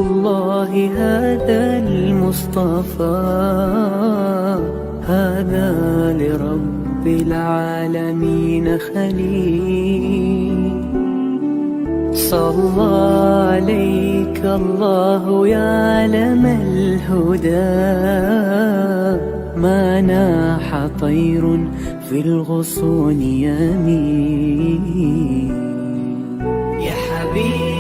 الله هذا المصطفى هذا لرب العالمين خليل صلى عليك الله يا علم الهدى ما ناح طير في الغصون يمين يا حبيبي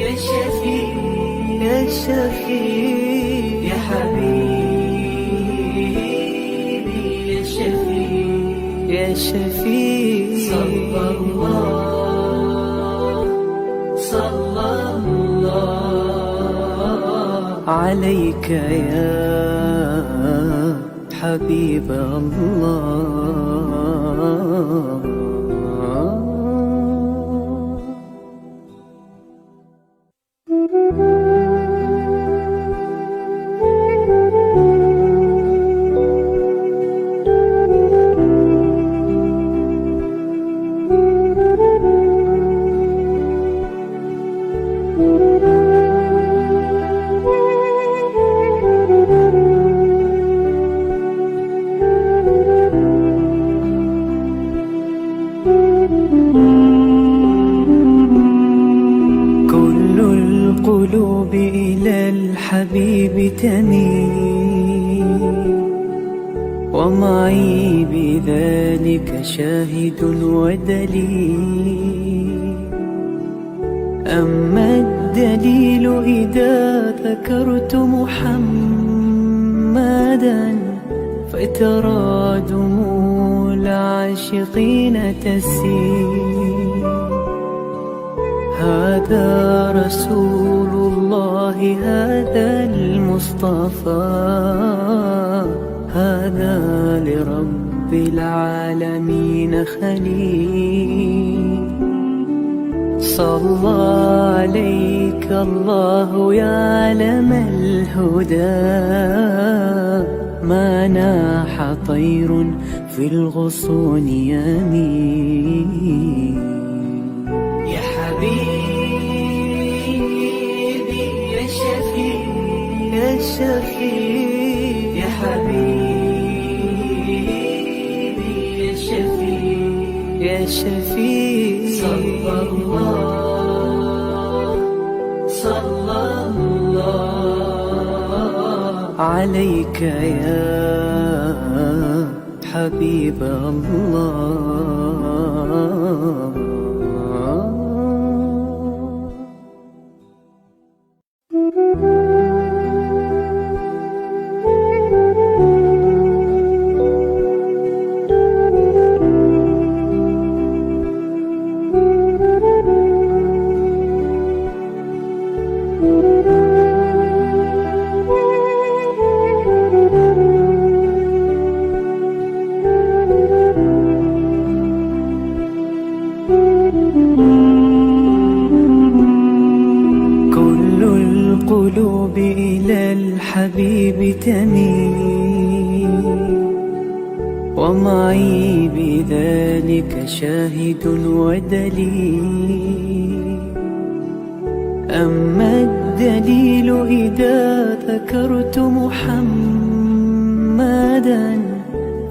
يا شفيع يا شفيع يا حبيبي يا شفيع يا شفيع صلى الله عليك يا حبيب الله. القلوب إلى الحبيب تميل ومعي بذلك شاهد ودليل أما الدليل إذا ذكرت محمدا فترى دموع العاشقين تسيل هذا رسول الله هذا المصطفى هذا لرب العالمين خليل صلى عليك الله يا علم الهدى ما ناح طير في الغصون يمين يا حبيبي يا شفيع يا شفيع يا حبيبي يا شفيع يا شفيع صلى الله عليك يا حبيب الله. القلوب إلى الحبيب تميل ومعي بذلك شاهد ودليل أما الدليل إذا ذكرت محمدا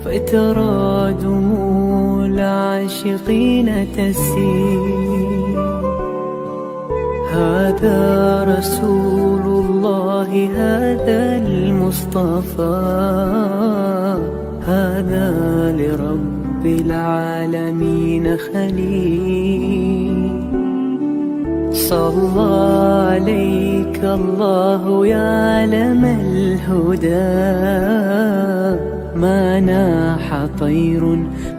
فترى دموع العاشقين تسيل هذا رسول الله هذا المصطفى هذا لرب العالمين خليل صلى عليك الله يا علم الهدى ما ناح طير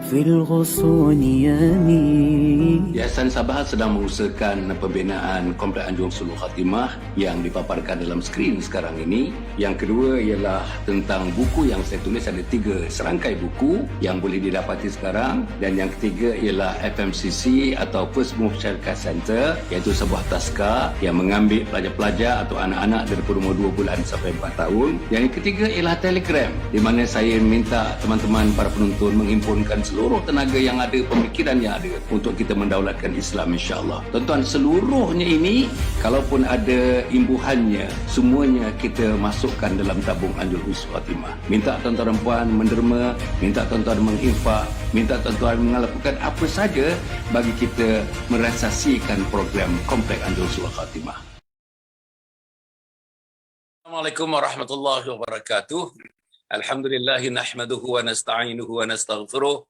في الغصون يمين. Yayasan Sabah sedang mengusahakan pembinaan Komplek Anjung Sulul Khatimah yang dipaparkan dalam skrin sekarang ini. Yang kedua ialah tentang buku yang saya tulis, ada 3 serangkai buku yang boleh didapati sekarang, dan yang ketiga ialah FMCC atau First Move Childcare Center, iaitu sebuah taska yang mengambil pelajar-pelajar atau anak-anak daripada umur 2 bulan sampai 4 tahun. Yang ketiga ialah Telegram, di mana saya minta teman-teman para penonton menghimpunkan seluruh tenaga yang ada, pemikiran yang ada untuk kita mendaulatkan Islam insya-Allah. Tuan-tuan, seluruhnya ini kalaupun ada imbuhannya, semuanya kita masukkan dalam tabung Anjur Husnul Khatimah. Minta tuan-tuan dan puan menderma, minta tuan-tuan menginfak, minta tuan-tuan melakukan apa saja bagi kita merealisasikan program Komplek Anjur Husnul Khatimah. Assalamualaikum warahmatullahi wabarakatuh. Alhamdulillah nahmaduhu wa nasta'inuhu wa nastaghfiruh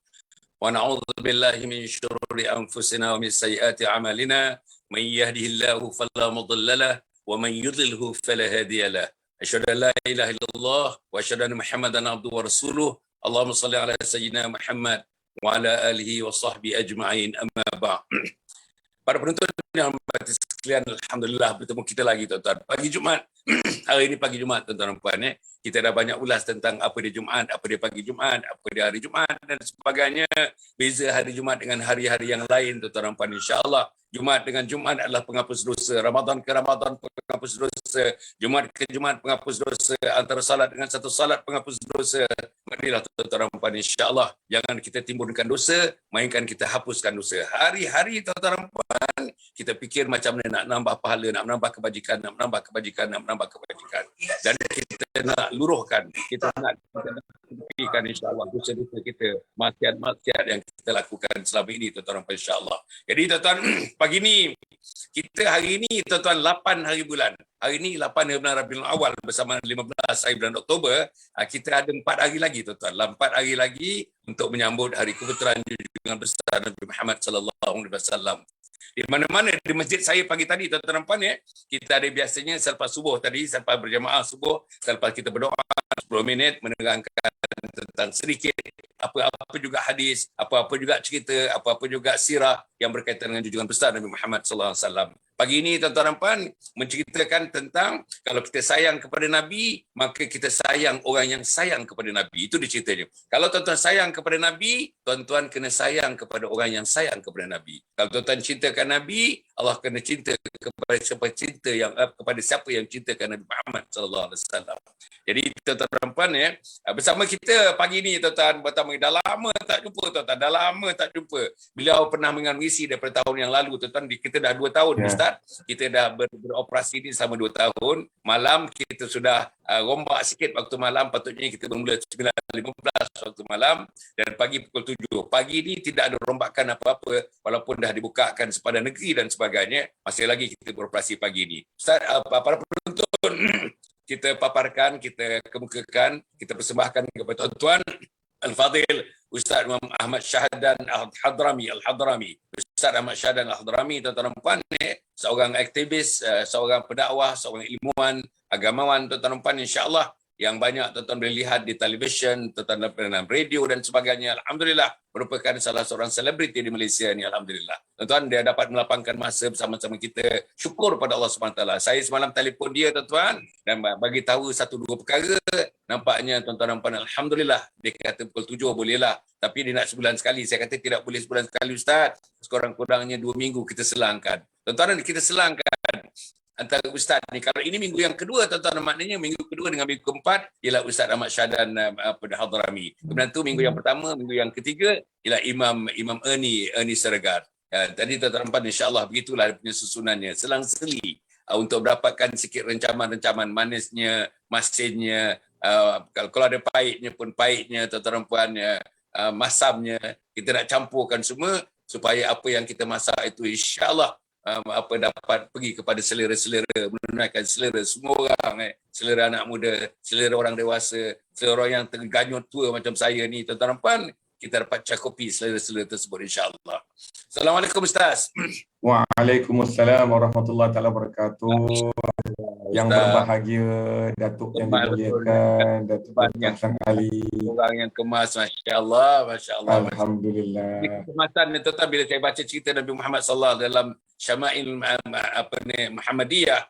wa na'udzu billahi min syururi anfusina wa min sayyiati a'malina. Man yahdihillahu fala mudilla lahu wa man yudlilhu fala hadiya lahu. Asyhadu an la ilaha illallah wa asyhadu anna Muhammadan abduhu wa rasuluh. Allahumma shalli ala sayyidina Muhammad wa ala alihi wa sahbihi ajma'in. Amma ba'd. Para penonton yang berhormat sekalian, alhamdulillah bertemu kita lagi tuan-tuan. Pagi Jumaat. Hari ini pagi Jumaat tuan-tuan dan puan. Kita dah banyak ulas tentang apa dia Jumaat, apa dia pagi Jumaat, apa dia hari Jumaat dan sebagainya. Beza hari Jumaat dengan hari-hari yang lain tuan-tuan dan puan, insya-Allah. Jumaat dengan Jumaat adalah penghapus dosa. Ramadan ke Ramadan penghapus dosa. Jumaat ke Jumaat penghapus dosa. Antara salat dengan satu salat penghapus dosa. Marilah tuan-tuan dan puan, insya-Allah. Jangan kita timbulkan dosa, melainkan kita hapuskan dosa. Hari-hari tuan-tuan dan puan, kita fikir macam mana nak nambah pahala, nak menambah kebajikan, nak menambah kebajikan, nak menambah kebajikan. Dan kita nak luruhkan, kita nak tepikan insya-Allah dosa-dosa kita, maksiat-maksiat yang kita lakukan selama ini tuan-tuan dan puan, insya-Allah. Jadi tuan-tuan, pagi ni kita hari ini tuan-tuan 8 hari bulan. Hari ini 8 hari bulan Rabiul Awal bersama 15 hari bulan Oktober. Kita ada 4 hari lagi tuan-tuan. 4 hari lagi untuk menyambut hari kebetulan junjungan besar Nabi Muhammad sallallahu alaihi wasallam. Di mana-mana di masjid saya pagi tadi tuan-tuan dan puan, kita ada biasanya selepas subuh tadi, selepas berjamaah subuh, selepas kita berdoa 10 minit menerangkan tentang sedikit apa-apa juga hadis, apa-apa juga cerita, apa-apa juga sirah yang berkaitan dengan junjungan besar Nabi Muhammad sallallahu alaihi wasallam. Pagi ini tuan-tuan dan puan menceritakan tentang kalau kita sayang kepada Nabi, maka kita sayang orang yang sayang kepada Nabi. Itu dia ceritanya. Kalau tuan-tuan sayang kepada Nabi, tuan-tuan kena sayang kepada orang yang sayang kepada Nabi. Kalau tuan-tuan cintakan Nabi, Allah kena cinta kepada siapa yang cintakan Nabi Muhammad sallallahu alaihi wasallam. Jadi tuan-tuan dan puan, bersama kita pagi ini tuan-tuan, dah lama tak jumpa tuan-tuan, dah lama tak jumpa. Beliau pernah mengisi daripada tahun yang lalu tuan-tuan, kita dah 2 tahun Ustaz. Kita dah beroperasi ini selama 2 tahun. Malam kita sudah rombak sikit waktu malam, patutnya kita bermula 9.15 waktu malam dan pagi pukul 7. Pagi ini tidak ada rombakan apa-apa walaupun dah dibukakan sepada negeri dan sebagainya. Masih lagi kita beroperasi pagi ini. Ustaz, para penonton, kita paparkan, kita kemukakan, kita persembahkan kepada tuan-tuan Al-Fadhil Ustaz Imam Ahmad Syahdan Al-Hadrami. Ustaz Ahmad Syahdan Al-Hadrami, tuan-tuan dan puan, seorang aktivis, seorang pendakwah, seorang ilmuwan, agamawan, tuan-tuan dan puan, insya-Allah yang banyak tuan-tuan boleh lihat di televisyen, tuan-tuan dalam radio dan sebagainya. Alhamdulillah, merupakan salah seorang selebriti di Malaysia ni, alhamdulillah. Tuan-tuan, dia dapat melapangkan masa bersama-sama kita. Syukur pada Allah SWT. Saya semalam telefon dia tuan-tuan dan bagi tahu 1-2 perkara. Nampaknya tuan-tuan dan puan, alhamdulillah, dia kata pukul 7 bolehlah. Tapi dia nak sebulan sekali. Saya kata tidak boleh sebulan sekali Ustaz. Sekurang-kurangnya 2 minggu kita selangkan. Tuan-tuan, kita selangkan antara Ustaz ni. Kalau ini minggu yang kedua tuan-tuan, maknanya minggu kedua dengan minggu keempat ialah Ustaz Ahmad Syahdan Al-Hadrami. Kemudian tu minggu yang pertama, minggu yang ketiga ialah Imam Ernie Siregar. Tadi tuan-tuan insya-Allah begitulah punya susunannya. Selang-seli untuk mendapatkan sikit rencaman-rencaman manisnya, masinnya, kalau ada pahitnya pun pahitnya, tuan-tuan puan, masamnya, kita nak campurkan semua supaya apa yang kita masak itu insya-Allah dapat pergi kepada selera-selera, menunaikan selera semua orang, selera anak muda, selera orang dewasa, selera orang yang terganyut tua macam saya ni, tuan-tuan dan puan, kita dapat cakupi selera-selera tersebut insya-Allah. Assalamualaikum Ustaz. Waalaikumsalam warahmatullahi taala wabarakatuh. Yang berbahagia Datuk yang dimuliakan, Datuk Hasan Ali. Orang yang kemas, masya-Allah, masya-Allah. Alhamdulillah. Kemasan ni tuan-tuan, bila saya baca cerita Nabi Muhammad sallallahu dalam Syama'il Muhammadiyah,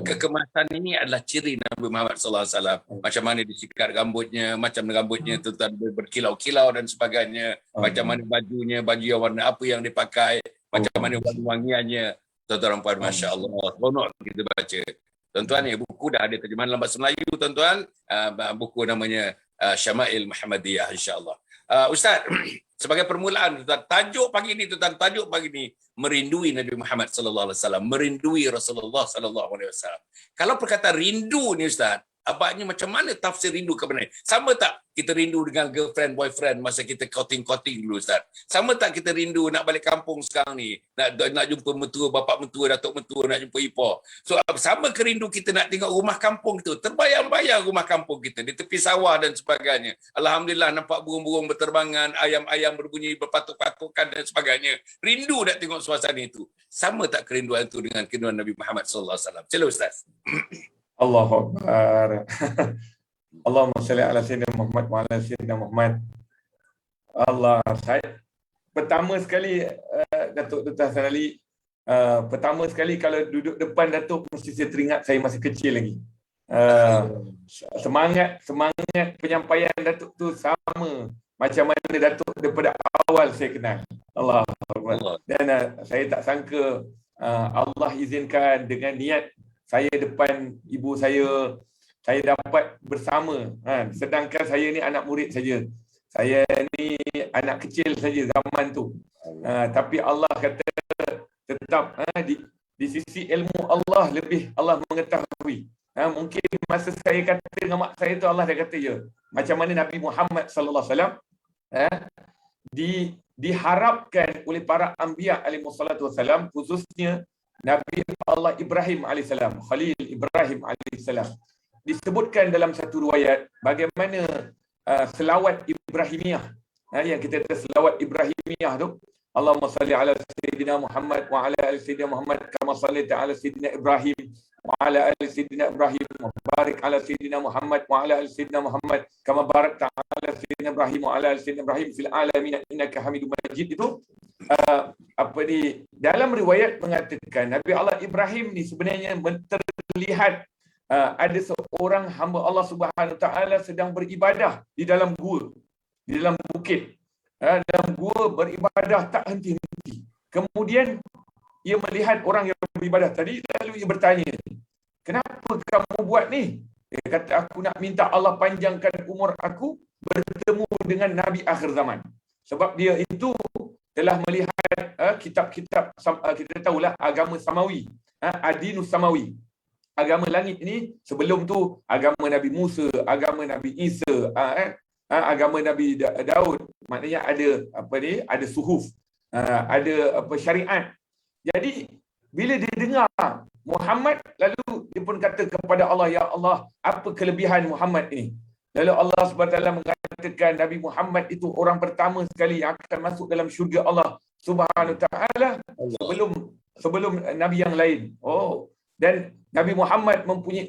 kekemasan ini adalah ciri Nabi Muhammad sallallahu alaihi wasallam. Macam mana disikat rambutnya, macam rambutnya tuan-tuan berkilau-kilau dan sebagainya, macam mana bajunya, baju yang warna apa yang dipakai, macam mana wangi-wangiannya, tuan-tuan dan puan, masya-Allah. Seronok kita baca. Tuan-tuan, buku dah ada terjemahan dalam bahasa Melayu, tuan-tuan. Buku namanya Syama'il Muhammadiyah, insya-Allah. Ustaz, Sebagai permulaan, tuan, tajuk pagi ni, tuan, tajuk pagi ni merindui Nabi Muhammad sallallahu alaihi wasallam, merindui Rasulullah sallallahu alaihi wasallam. Kalau perkataan rindu ni Ustaz, abangnya macam mana tafsir rindu kepada ni? Sama tak kita rindu dengan girlfriend, boyfriend masa kita courting dulu Ustaz? Sama tak kita rindu nak balik kampung sekarang ni? Nak jumpa mentua, bapak mentua, datuk mentua, nak jumpa ipar. So sama ke rindu kita nak tengok rumah kampung tu? Terbayang-bayang rumah kampung kita di tepi sawah dan sebagainya. Alhamdulillah nampak burung-burung berterbangan, ayam-ayam berbunyi berpatuk-patukan dan sebagainya. Rindu nak tengok suasana itu. Sama tak kerinduan itu dengan kerinduan Nabi Muhammad sallallahu alaihi wasallam? Sila Ustaz. Allahu Akbar. Allahumma salli ala sayyidina Muhammad wa ala sayyidina Muhammad. Allah, saya pertama sekali Datuk Dr. Hasan Ali, pertama sekali kalau duduk depan Datuk mesti saya teringat saya masih kecil lagi. Semangat penyampaian Datuk tu sama macam mana Datuk daripada awal saya kenal. Allah Akbar. Dan saya tak sangka Allah izinkan dengan niat saya depan ibu saya dapat bersama. Sedangkan saya ni anak murid saja. Saya ni anak kecil saja zaman tu. Tapi Allah kata tetap di sisi ilmu Allah lebih Allah mengetahui. Mungkin masa saya kata dengan mak saya tu Allah dah kata ya. Macam mana Nabi Muhammad sallallahu alaihi wasallam diharapkan oleh para anbiya alaihi wassalatu wasallam, khususnya Nabi Allah Ibrahim AS, Khalil Ibrahim AS. Disebutkan dalam satu riwayat bagaimana selawat Ibrahimiyah. Yang kita kata selawat Ibrahimiyah tu, Allahumma salli ala Sayyidina Muhammad wa ala ali Sayyidina Muhammad kama sallaita ala Sayyidina Ibrahim wa ala ali Sayyidina Ibrahim wa barik ala Sayyidina Muhammad wa ala ali Sayyidina Muhammad kama barakta ala Sayyidina Ibrahim wa ala ali Sayyidina Ibrahim fil alamin innaka Hamidum Majid. Itu dalam riwayat mengatakan Nabi Allah Ibrahim ni sebenarnya terlihat ada seorang hamba Allah Subhanahu Wa Taala sedang beribadah di dalam gua, di dalam bukit, dalam gua beribadah tak henti-henti. Kemudian ia melihat orang yang beribadah tadi, lalu ia bertanya, kenapa kamu buat ni? Dia kata, aku nak minta Allah panjangkan umur aku bertemu dengan Nabi akhir zaman. Sebab dia itu telah melihat kitab-kitab, kita tahulah agama Samawi, Adinus Samawi. Agama langit ini sebelum tu agama Nabi Musa, agama Nabi Isa, agama Nabi Daud. Maknanya ada suhuf, ada syariat. Jadi bila dia dengar Muhammad, lalu dia pun kata kepada Allah, ya Allah, apa kelebihan Muhammad ini? Lalu Allah SWT mengatakan Nabi Muhammad itu orang pertama sekali yang akan masuk dalam syurga Allah Subhanahu Wa Taala sebelum Nabi yang lain. Dan Nabi Muhammad mempunyai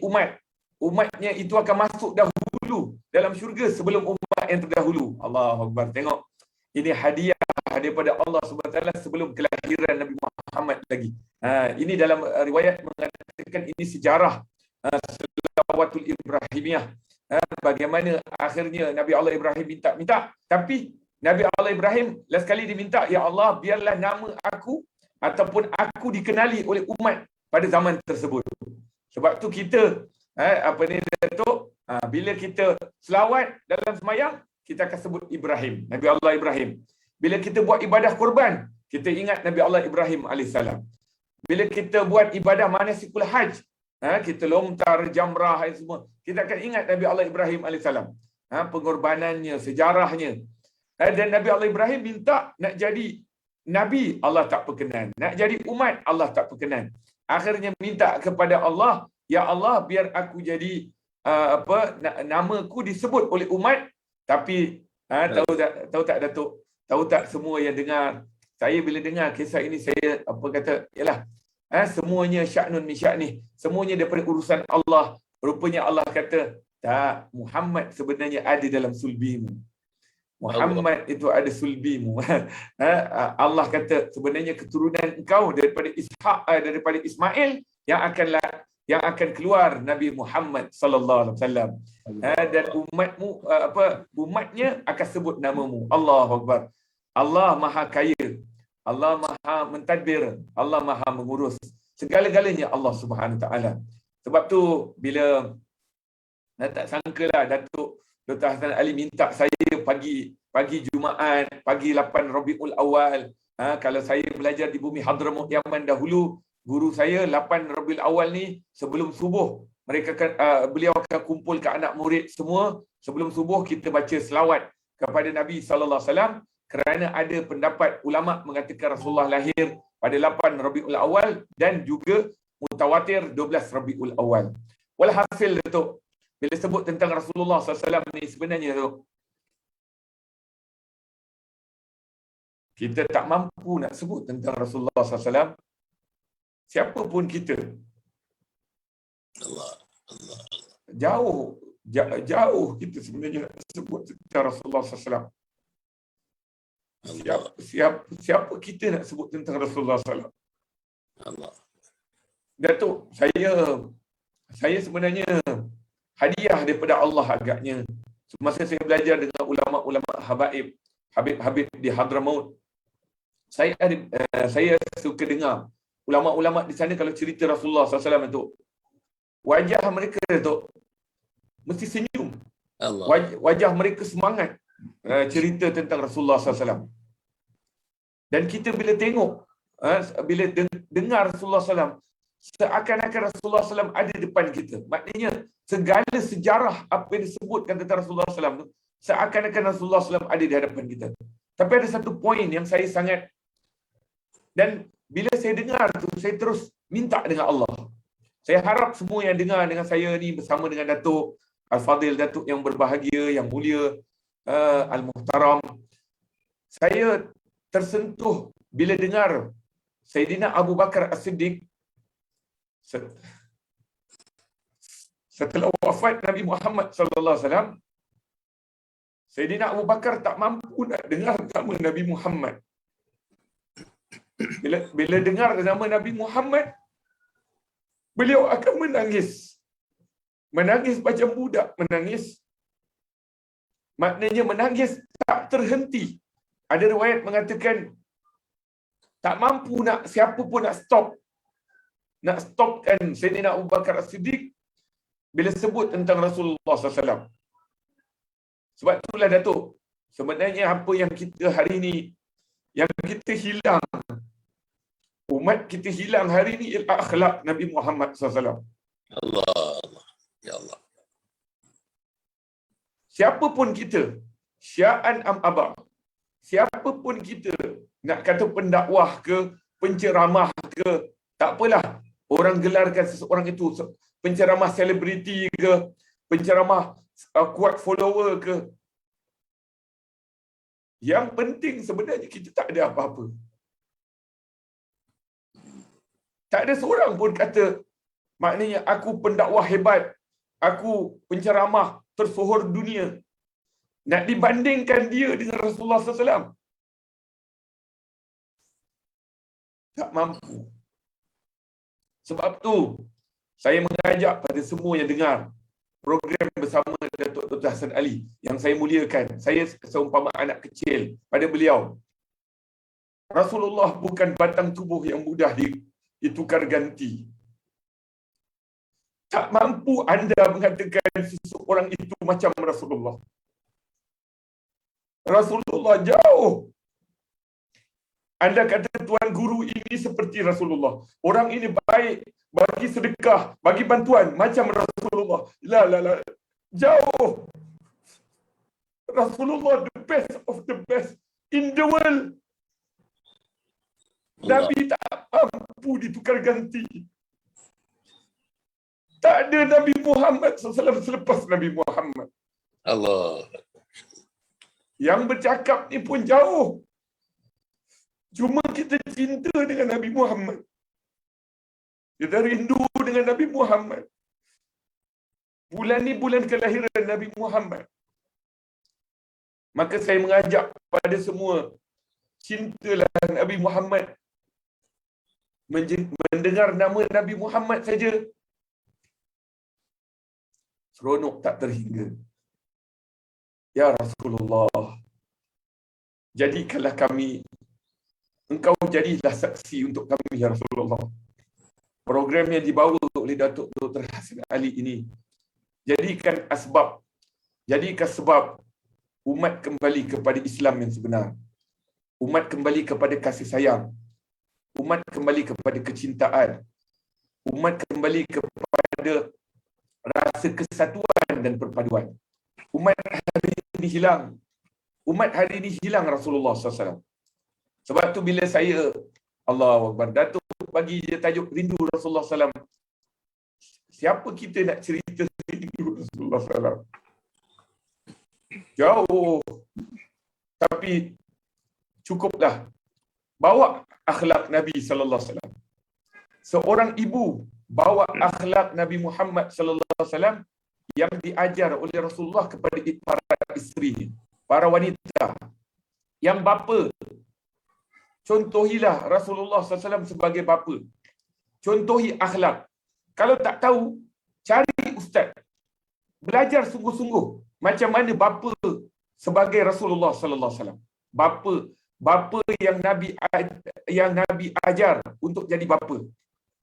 umatnya itu akan masuk dahulu dalam syurga sebelum umat yang terdahulu. Allahu Akbar. Tengok, ini hadiah daripada Allah SWT sebelum kelahiran Nabi Muhammad lagi. Ini dalam riwayat mengatakan ini sejarah Salawatul Ibrahimiyah. Bagaimana akhirnya Nabi Allah Ibrahim minta, tapi Nabi Allah Ibrahim last kali diminta, ya Allah, biarlah nama aku ataupun aku dikenali oleh umat pada zaman tersebut. Sebab tu kita Datuk, bila kita selawat dalam semayang, kita akan sebut Ibrahim, Nabi Allah Ibrahim. Bila kita buat ibadah korban, kita ingat Nabi Allah Ibrahim AS. Bila kita buat ibadah manasikul haj, kita lontar, jamrah dan semua, kita akan ingat Nabi Allah Ibrahim AS. Pengorbanannya, sejarahnya. Dan Nabi Allah Ibrahim minta nak jadi Nabi, Allah tak berkenan. Nak jadi umat, Allah tak berkenan. Akhirnya minta kepada Allah, ya Allah, biar aku jadi namaku disebut oleh umat. Tapi tahu tak Datuk, tahu tak semua yang dengar, saya bila dengar kisah ini, saya yalah, semuanya sya'nun min sya'nih, semuanya daripada urusan Allah. Rupanya Allah kata, tak, Muhammad sebenarnya ada dalam sulbimu. Muhammad itu ada sulbimu. Allah kata sebenarnya keturunan engkau daripada Ishaq, daripada Ismail yang akan keluar Nabi Muhammad sallallahu alaihi wasallam. Dan umatnya akan sebut namamu. Allahu Akbar. Allah Maha Kaya, Allah Maha Mentadbir, Allah Maha Mengurus segala-galanya Allah Subhanahu Wa Taala. Sebab tu bila tak sangkalah Datuk Dr. Hasan Ali minta saya pagi pagi Jumaat, pagi 8 Rabiul Awal. Kalau saya belajar di bumi Hadramaut Yaman dahulu, guru saya 8 Rabiul Awal ni sebelum subuh mereka beliau akan kumpul ke anak murid semua, sebelum subuh kita baca selawat kepada Nabi sallallahu alaihi wasallam, kerana ada pendapat ulama mengatakan Rasulullah lahir pada 8 Rabiul Awal dan juga mutawatir 12 Rabiul Awal. Walhasil Datuk, bila sebut tentang Rasulullah SAW ni sebenarnya tu, kita tak mampu nak sebut tentang Rasulullah SAW. Siapa pun kita. Jauh kita sebenarnya nak sebut tentang Rasulullah SAW. Siapa kita nak sebut tentang Rasulullah SAW? Datuk, saya sebenarnya hadiah daripada Allah agaknya. Semasa saya belajar dengan ulama-ulama Habib di Hadramaut, saya suka dengar ulama-ulama di sana kalau cerita Rasulullah SAW itu, wajah mereka tu mesti senyum. Wajah mereka semangat cerita tentang Rasulullah SAW. Dan kita bila tengok, bila dengar Rasulullah SAW, seakan-akan Rasulullah SAW ada depan kita. Maknanya segala sejarah apa yang disebutkan tentang Rasulullah SAW tu, seakan-akan Rasulullah SAW ada di hadapan kita. Tapi ada satu poin yang saya sangat, dan bila saya dengar tu, saya terus minta dengan Allah. Saya harap semua yang dengar dengan saya ni bersama dengan Datuk Al-Fadil, Datuk yang berbahagia, yang mulia, Al-Muhtaram, saya tersentuh bila dengar Sayyidina Abu Bakar As-Siddiq setelah wafat Nabi Muhammad sallallahu alaihi wasallam. Sayyidina Abu Bakar tak mampu nak dengar nama Nabi Muhammad. Bila dengar nama Nabi Muhammad, beliau akan menangis. Menangis macam budak menangis. Maknanya menangis tak terhenti. Ada riwayat mengatakan tak mampu nak, siapa pun nak stopkan Sayyidina Abu Bakar As-Siddiq bila sebut tentang Rasulullah SAW. Sebab itulah Datuk, sebenarnya apa yang kita hari ini, yang kita hilang, umat kita hilang hari ini ialah akhlak Nabi Muhammad SAW. Ya Allah. Siapa pun kita, syian am abah, siapa pun kita, nak kata pendakwah ke, penceramah ke, tak apalah, orang gelarkan seseorang itu penceramah selebriti ke, penceramah kuat follower ke. Yang penting sebenarnya kita tak ada apa-apa. Tak ada seorang pun kata, maknanya aku pendakwah hebat, aku penceramah tersohor dunia. Nak dibandingkan dia dengan Rasulullah SAW, tak mampu. Sebab tu saya mengajak pada semua yang dengar program bersama Datuk Dr. Hasan Ali yang saya muliakan. Saya seumpama anak kecil pada beliau. Rasulullah bukan batang tubuh yang mudah ditukar ganti. Tak mampu anda mengatakan seseorang itu macam Rasulullah. Rasulullah jauh. Anda kata tuan guru ini seperti Rasulullah. Orang ini baik, bagi sedekah, bagi bantuan macam Rasulullah. La. Jauh. Rasulullah the best of the best in the world. Nabi tak mampu ditukar ganti. Tak ada Nabi Muhammad SAW selepas Nabi Muhammad. Allah. Yang bercakap ni pun jauh. Cuma kita cinta dengan Nabi Muhammad. Kita rindu dengan Nabi Muhammad. Bulan ni bulan kelahiran Nabi Muhammad. Maka saya mengajak pada semua, cintalah Nabi Muhammad. Mendengar nama Nabi Muhammad saja, seronok tak terhingga. Ya Rasulullah, jadikanlah kami, engkau jadilah saksi untuk kami ya Rasulullah. Program yang dibawa oleh Datuk Dr. Hasan Ali ini, jadikan sebab umat kembali kepada Islam yang sebenar. Umat kembali kepada kasih sayang. Umat kembali kepada kecintaan. Umat kembali kepada rasa kesatuan dan perpaduan. Umat hari ini hilang. Umat hari ini hilang Rasulullah SAW. Sebab tu bila saya, Allahu Akbar, Datuk bagi je tajuk rindu Rasulullah SAW. Siapa kita nak cerita rindu Rasulullah SAW? Jauh. Tapi cukuplah bawa akhlak Nabi sallallahu alaihi wasallam. Seorang ibu bawa akhlak Nabi Muhammad sallallahu alaihi wasallam yang diajar oleh Rasulullah kepada para isteri, para wanita. Yang bapa, contohilah Rasulullah sallallahu alaihi wasallam sebagai bapa. Contohi akhlak. Kalau tak tahu, cari ustaz. Belajar sungguh-sungguh macam mana bapa sebagai Rasulullah sallallahu alaihi wasallam. Bapa yang Nabi ajar untuk jadi bapa.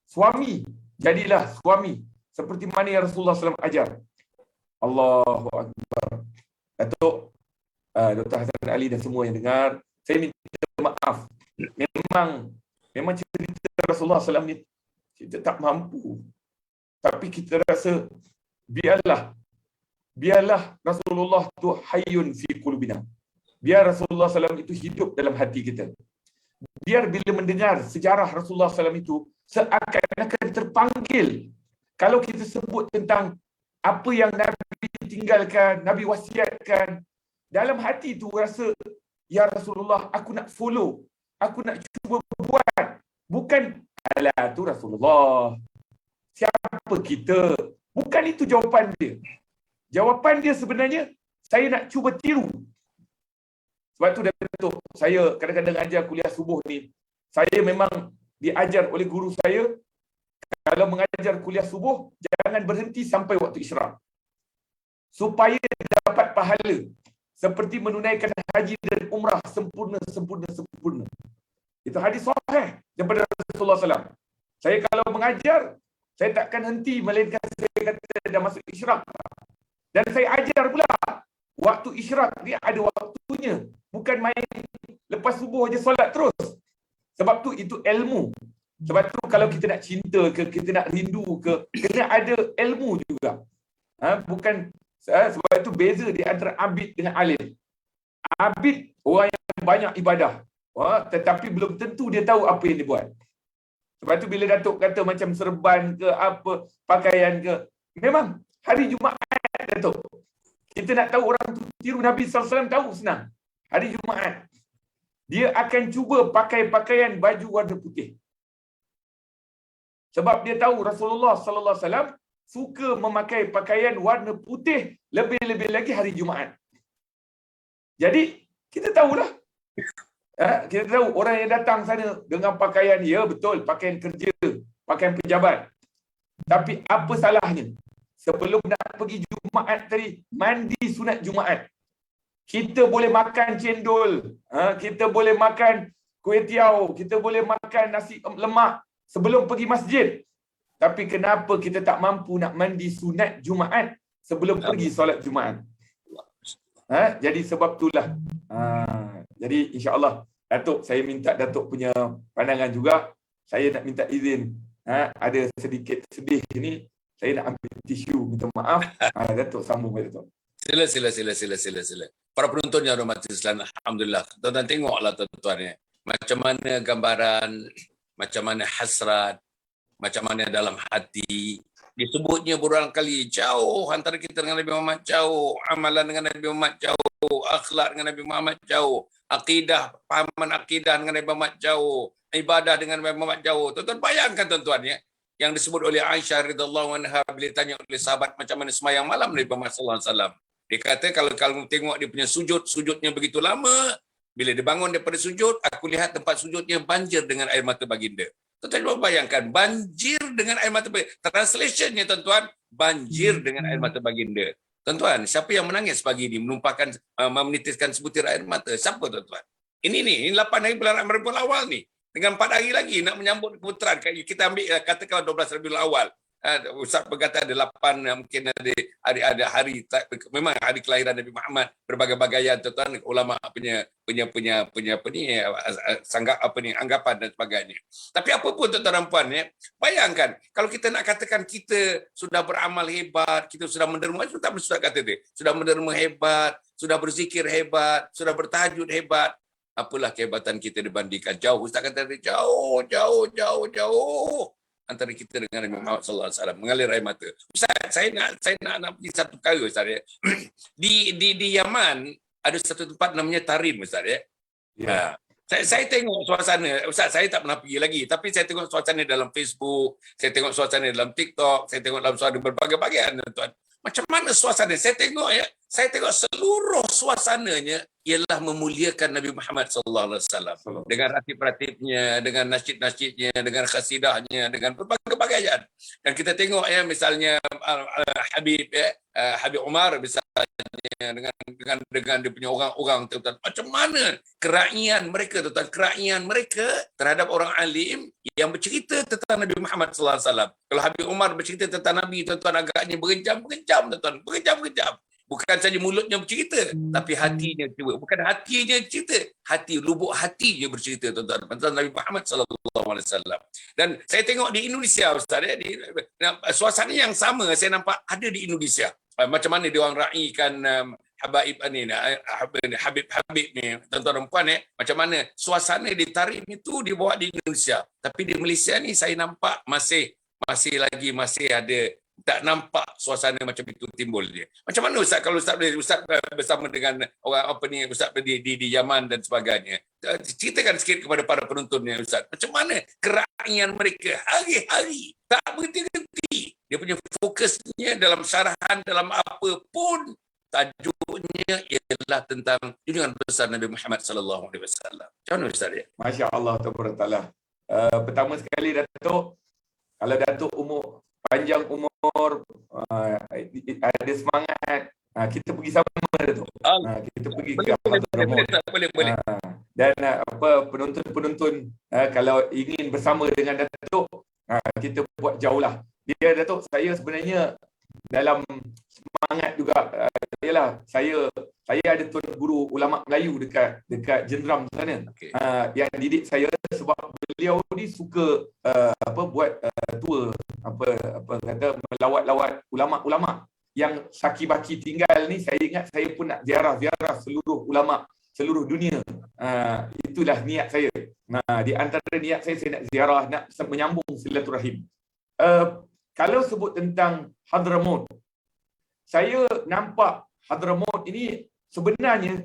Suami, jadilah suami seperti mana yang Rasulullah SAW ajar. Allahu Akbar. Datuk, Dr. Hasan Ali dan semua yang dengar, saya minta maaf. Memang cerita Rasulullah SAW ni kita tak mampu. Tapi kita rasa biarlah Rasulullah tu hayyun fi qulubina. Biar Rasulullah SAW itu hidup dalam hati kita. Biar bila mendengar sejarah Rasulullah SAW itu, seakan-akan terpanggil. Kalau kita sebut tentang apa yang Nabi tinggalkan, Nabi wasiatkan, dalam hati tu rasa, ya Rasulullah, aku nak follow. Aku nak cuba buat. Bukan, alah tu Rasulullah. Siapa kita? Bukan itu jawapan dia. Jawapan dia sebenarnya, saya nak cuba tiru. Sebab tu Datuk, saya kadang-kadang ajar kuliah subuh ni, saya memang diajar oleh guru saya, kalau mengajar kuliah subuh, jangan berhenti sampai waktu isyraq. Supaya dapat pahala. Seperti menunaikan haji dan umrah sempurna. Itu hadis sahih daripada Rasulullah SAW. Saya kalau mengajar, saya takkan henti melainkan saya kata dah masuk isyraq. Dan saya ajar pula. Waktu isyraq dia ada waktunya. Bukan main lepas subuh je solat terus. Sebab tu itu ilmu. Sebab tu kalau kita nak cinta ke, kita nak rindu ke, kena ada ilmu juga. Bukan, sebab itu beza di antara abid dengan alim. Abid orang yang banyak ibadah. Tetapi belum tentu dia tahu apa yang dia buat. Sebab tu bila Datuk kata macam serban ke, apa, pakaian ke, memang hari Jumaat Datuk. Kita nak tahu orang tu tiru Nabi SAW, tahu senang. Hari Jumaat, dia akan cuba pakai pakaian baju warna putih. Sebab dia tahu Rasulullah SAW suka memakai pakaian warna putih, lebih-lebih lagi hari Jumaat. Jadi, kita tahulah. Kita tahu orang yang datang sana dengan pakaian, ya betul, pakaian kerja, pakaian pejabat. Tapi apa salahnya? Sebelum nak pergi Jumaat tadi, mandi sunat Jumaat. Kita boleh makan cendol, kita boleh makan kuih tiaw, kita boleh makan nasi lemak sebelum pergi masjid. Tapi kenapa kita tak mampu nak mandi sunat Jumaat sebelum pergi solat Jumaat? Jadi sebab itulah. Jadi insya-Allah Datuk, saya minta Datuk punya pandangan juga. Saya nak minta izin. Ada sedikit sedih ni. Saya nak ambil tisu, minta maaf. Datuk sambung Datuk. Sila. Para penonton yang hormat Islam, alhamdulillah. Tuan-tuan tengoklah tuan-tuan ya. Macam mana gambaran, macam mana hasrat, macam mana dalam hati. Disebutnya berulang kali, jauh antara kita dengan Nabi Muhammad, jauh. Amalan dengan Nabi Muhammad, jauh. Akhlak dengan Nabi Muhammad, jauh. Akidah, pahaman akidah dengan Nabi Muhammad, jauh. Ibadah dengan Nabi Muhammad, jauh. Tuan-tuan bayangkan tuan-tuan ya. Yang disebut oleh Aisyah radhiyallahu anha bila ditanya oleh sahabat macam mana semayang malam Nabi Muhammad sallallahu alaihi wasallam. Dia kata kalau tengok dia punya sujudnya begitu lama, bila dia bangun daripada sujud, aku lihat tempat sujudnya banjir dengan air mata baginda. Tuan-tuan cuba bayangkan, banjir dengan air mata baginda. Translationnya tuan-tuan, banjir dengan air mata baginda. Tuan-tuan, siapa yang menangis pagi ini menumpahkan, menitiskan sebutir air mata? Siapa tuan-tuan? Ini 8 hari bulan Rabiul Awal ni. Dengan 4 hari lagi nak menyambut keputaran. Kita ambil katakanlah 12 Rabiul Awal. Ustaz berkata ada 8, mungkin ada hari, memang hari kelahiran Nabi Muhammad, berbagai-bagaian tuan ulama punya sanggap anggapan dan sebagainya. Tapi apa pun tuan-tuan dan puan, bayangkan kalau kita nak katakan kita sudah beramal hebat, kita sudah menderma, tak Ustaz kata dia, sudah menderma hebat, sudah berzikir hebat, sudah bertahajud hebat, apalah kehebatan kita dibandingkan jauh. Ustaz kata dia jauh antara kita dengan Nabi Muhammad sallallahu alaihi wasallam, mengalir air mata. Ustaz, saya nak pergi satu perkara Ustaz ya. Di Yaman ada satu tempat namanya Tarim Ustaz ya. Ya. Saya tengok suasana, Ustaz saya tak pernah pergi lagi, tapi saya tengok suasana dalam Facebook, saya tengok suasana dalam TikTok, saya tengok dalam suasana berbagai-bagai tuan. Macam mana suasana? Saya tengok seluruh suasananya ialah memuliakan Nabi Muhammad sallallahu alaihi wasallam dengan ratib-ratibnya, dengan nasyid-nasyidnya, dengan khasidahnya, dengan berbagai-bagaian. Dan kita tengok misalnya Habib Umar misalnya dengan dia punya orang-orang tuan. Macam mana kera'ian mereka tuan, kera'ian mereka terhadap orang alim yang bercerita tentang Nabi Muhammad sallallahu alaihi wasallam. Kalau Habib Umar bercerita tentang Nabi tuan, agaknya berjam-jam tuan, berjam-jam. Bukan saja mulutnya bercerita, tapi hatinya cuba. Bukan hatinya cerita, lubuk hatinya bercerita tuan-tuan tentang Nabi Muhammad sallallahu alaihi wasallam. Dan saya tengok di Indonesia Ustaz suasana yang sama saya nampak ada di Indonesia. Macam mana dia orang raikan Habib ni tuan-tuan dan puan macam mana suasana di Tarim itu dibawa di Indonesia. Tapi di Malaysia ni saya nampak masih ada, tak nampak suasana macam itu timbul dia. Macam mana Ustaz kalau Ustaz bersama dengan orang Ustaz di Yaman dan sebagainya. Ceritakan sikit kepada para penontonnya Ustaz. Macam mana kera'ian mereka hari-hari tak berhenti-henti. Dia punya fokusnya dalam syarahan, dalam apa pun tajuknya ialah tentang junjungan besar Nabi Muhammad sallallahu alaihi wasallam. Macam mana Ustaz ya? Masya-Allah taala. Pertama sekali Datuk, kalau Datuk panjang umur, ada semangat, kita pergi sama Datuk. Kita pergi ke Hadramaut. Boleh. Dan penonton kalau ingin bersama dengan Datuk, kita buat jauh lah. Dia Datuk, saya sebenarnya dalam semangat juga ialah saya ada tuan guru ulama Melayu dekat Jenderam sana. Okay. Yang didik saya sebab beliau ni suka buat tour melawat ulama-ulama yang Saki Baki tinggal ni. Saya ingat saya pun nak ziarah seluruh ulama seluruh dunia. Itulah niat saya. Di antara niat saya nak ziarah, nak menyambung silaturahim. Kalau sebut tentang Hadramaut, saya nampak Hadramaut ini sebenarnya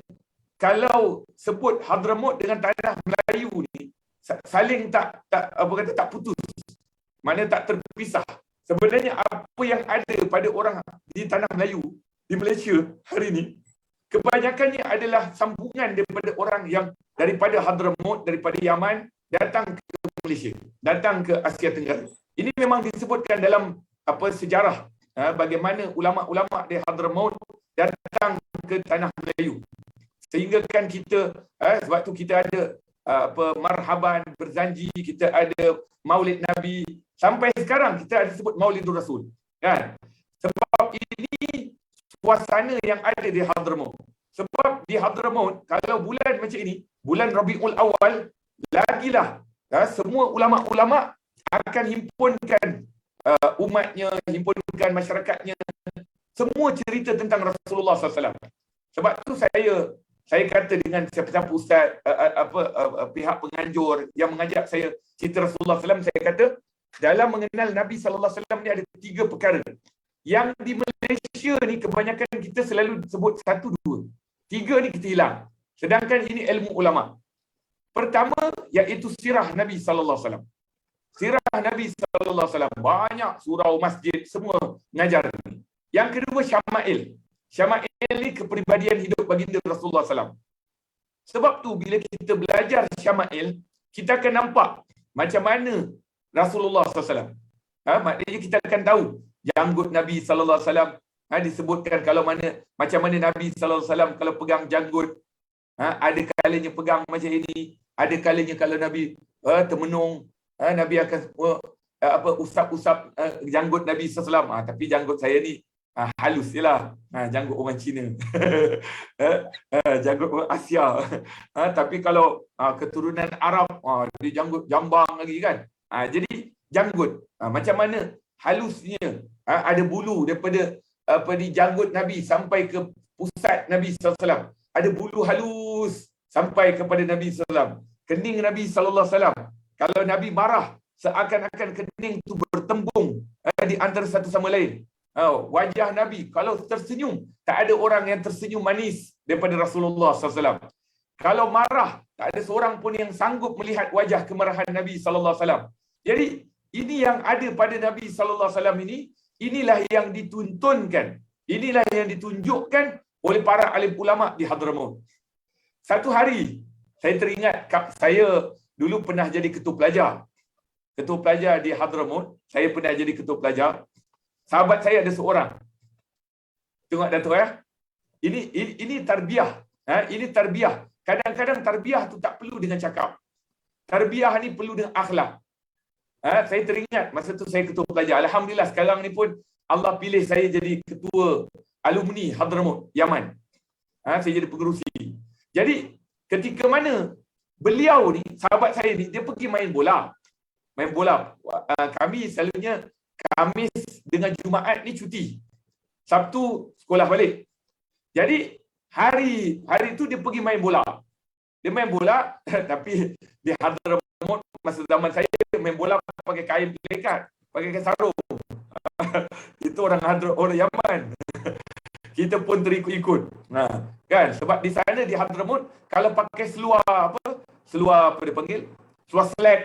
kalau sebut Hadramaut dengan tanah Melayu ni saling tak putus. Mana tak terpisah. Sebenarnya apa yang ada pada orang di tanah Melayu di Malaysia hari ini kebanyakannya adalah sambungan daripada orang yang daripada Hadramaut, daripada Yaman datang ke Malaysia, datang ke Asia Tenggara. Ini memang disebutkan dalam sejarah bagaimana ulama-ulama di Hadramaut datang ke tanah Melayu. Sehingga kan kita sebab tu kita ada marhaban, berzanji, kita ada Maulid Nabi, sampai sekarang kita ada sebut Maulidur Rasul, kan? Sebab ini suasana yang ada di Hadramaut. Sebab di Hadramaut kalau bulan macam ini, bulan Rabiul Awal, lagilah semua ulama-ulama akan himpunkan umatnya, himpunkan masyarakatnya, semua cerita tentang Rasulullah SAW. Sebab tu saya kata dengan siapa-siapa ustaz, pihak penganjur yang mengajak saya cerita Rasulullah SAW, saya kata dalam mengenal Nabi SAW ni ada 3 perkara. Yang di Malaysia ni kebanyakan kita selalu sebut 1, 2. 3 ni kita hilang. Sedangkan ini ilmu ulama. Pertama iaitu sirah Nabi SAW. Sirah Nabi SAW. Banyak surau, masjid, semua mengajar ni. Yang kedua Syama'il. Syama'il ni kepribadian hidup baginda Rasulullah SAW. Sebab tu bila kita belajar Syama'il, kita akan nampak macam mana Rasulullah SAW. Maknanya kita akan tahu janggut Nabi SAW. Disebutkan macam mana Nabi SAW kalau pegang janggut. Ada kalanya pegang macam ini. Ada kalanya kalau Nabi termenung, Nabi akan usap-usap janggut Nabi SAW. Tapi janggut saya ni halus je lah. Janggut orang Cina. Janggut orang Asia. Tapi kalau keturunan Arab, dia janggut jambang lagi kan. Jadi janggut, macam mana halusnya, ada bulu daripada di janggut Nabi sampai ke pusat Nabi SAW. Ada bulu halus sampai kepada Nabi SAW. Kening Nabi SAW, kalau Nabi marah, seakan-akan kening tu bertembung di antara satu sama lain. Wajah Nabi, kalau tersenyum, tak ada orang yang tersenyum manis daripada Rasulullah SAW. Kalau marah, tak ada seorang pun yang sanggup melihat wajah kemarahan Nabi SAW. Jadi, ini yang ada pada Nabi SAW ini, inilah yang dituntunkan, inilah yang ditunjukkan oleh para alim ulama di Hadramaut. Satu hari, saya teringat, saya dulu pernah jadi ketua pelajar. Ketua pelajar di Hadramaut, saya pernah jadi ketua pelajar. Sahabat saya ada seorang. Tengok Datuk ya. Ini tarbiyah. Ini tarbiyah. Kadang-kadang tarbiyah tu tak perlu dengan cakap. Tarbiyah ni perlu dengan akhlak. Saya teringat masa tu saya ketua pelajar. Alhamdulillah sekarang ni pun Allah pilih saya jadi ketua alumni Hadramaut, Yaman. Saya jadi pengerusi. Jadi ketika mana beliau ni, sahabat saya ni, dia pergi main bola. Main bola. Kami selalunya Khamis dengan Jumaat ni cuti. Sabtu sekolah balik. Jadi hari tu dia pergi main bola. Dia main bola tapi di Hadramaut masa zaman saya main bola pakai kain pelikat, pakai kain sarung. Itu orang Yaman. Kita pun terikut-ikut. Kan? Sebab di sana di Hadramaut kalau pakai seluar seluar apa dia panggil? Seluar slack,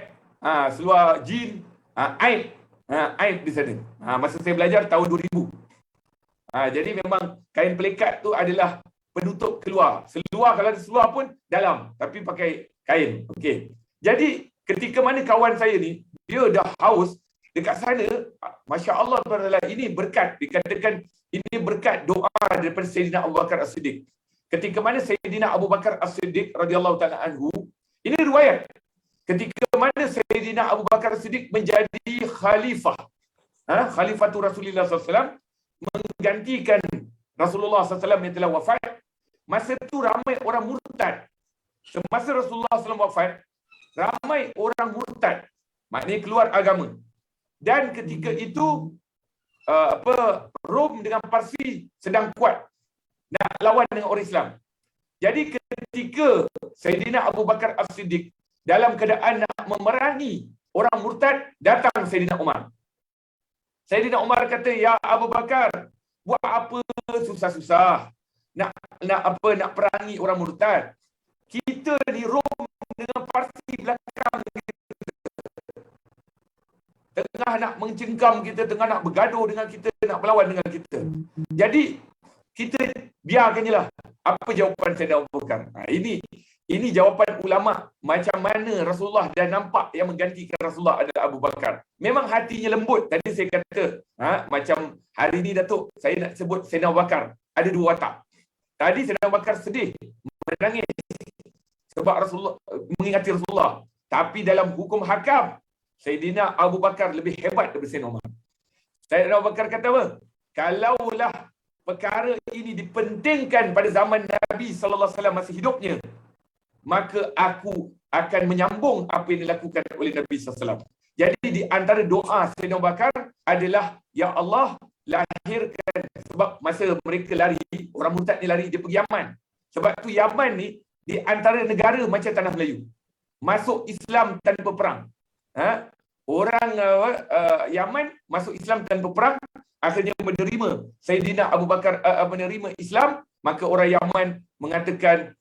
seluar jean, aib di sana. Masa saya belajar tahun 2000. Jadi memang kain pelikat tu adalah penutup keluar. Seluar kalau ada seluar pun dalam, tapi pakai kain. Okey. Jadi ketika mana kawan saya ni, dia dah haus dekat sana, masya-Allah taala, ini berkat, dikatakan ini berkat doa daripada Sayyidina Abu Bakar As-Siddiq. Ketika mana Sayyidina Abu Bakar As-Siddiq radhiyallahu taala anhu, ini riwayat. Ketika mana Sayyidina Abu Bakar As-Siddiq menjadi khalifah, Khalifatul Rasulullah SAW, menggantikan Rasulullah SAW yang telah wafat. Masa tu ramai orang murtad. Semasa Rasulullah SAW wafat, ramai orang murtad, maknanya keluar agama. Dan ketika itu Rom dengan Parsi sedang kuat nak lawan dengan orang Islam. Jadi ketika Sayyidina Abu Bakar As-Siddiq dalam keadaan nak memerangi orang murtad, datang Sayyidina Umar. Sayyidina Umar kata, "Ya Abu Bakar, buat apa susah-susah nak perangi orang murtad? Kita ni Rom dengan Parsi belakang kita, tengah nak mencengkam kita, tengah nak bergaduh dengan kita, nak berlawan dengan kita. Jadi kita biarkan je lah." Apa jawapan Sayyidina Abu Bakar? Ini jawapan ulama macam mana Rasulullah dah nampak yang menggantikan Rasulullah adalah Abu Bakar. Memang hatinya lembut. Tadi saya kata, macam hari ni Datuk, saya nak sebut Sayyidina Abu Bakar ada dua watak. Tadi Sayyidina Abu Bakar sedih, menangis sebab Rasulullah mengingati Rasulullah. Tapi dalam hukum hakam, Sayyidina Abu Bakar lebih hebat daripada Sayyidina Umar. Sayyidina Abu Bakar kata apa? Kalaulah perkara ini dipentingkan pada zaman Nabi SAW masih hidupnya, maka aku akan menyambung apa yang dilakukan oleh Nabi SAW. Jadi di antara doa Sayyidina Abu Bakar adalah, "Ya Allah, lahirkan," sebab masa mereka lari, orang murtad ni lari, dia pergi Yaman. Sebab tu Yaman ni di antara negara macam tanah Melayu. Masuk Islam tanpa perang. Orang Yaman masuk Islam tanpa perang, akhirnya menerima Sayyidina Abu Bakar, menerima Islam, maka orang Yaman mengatakan,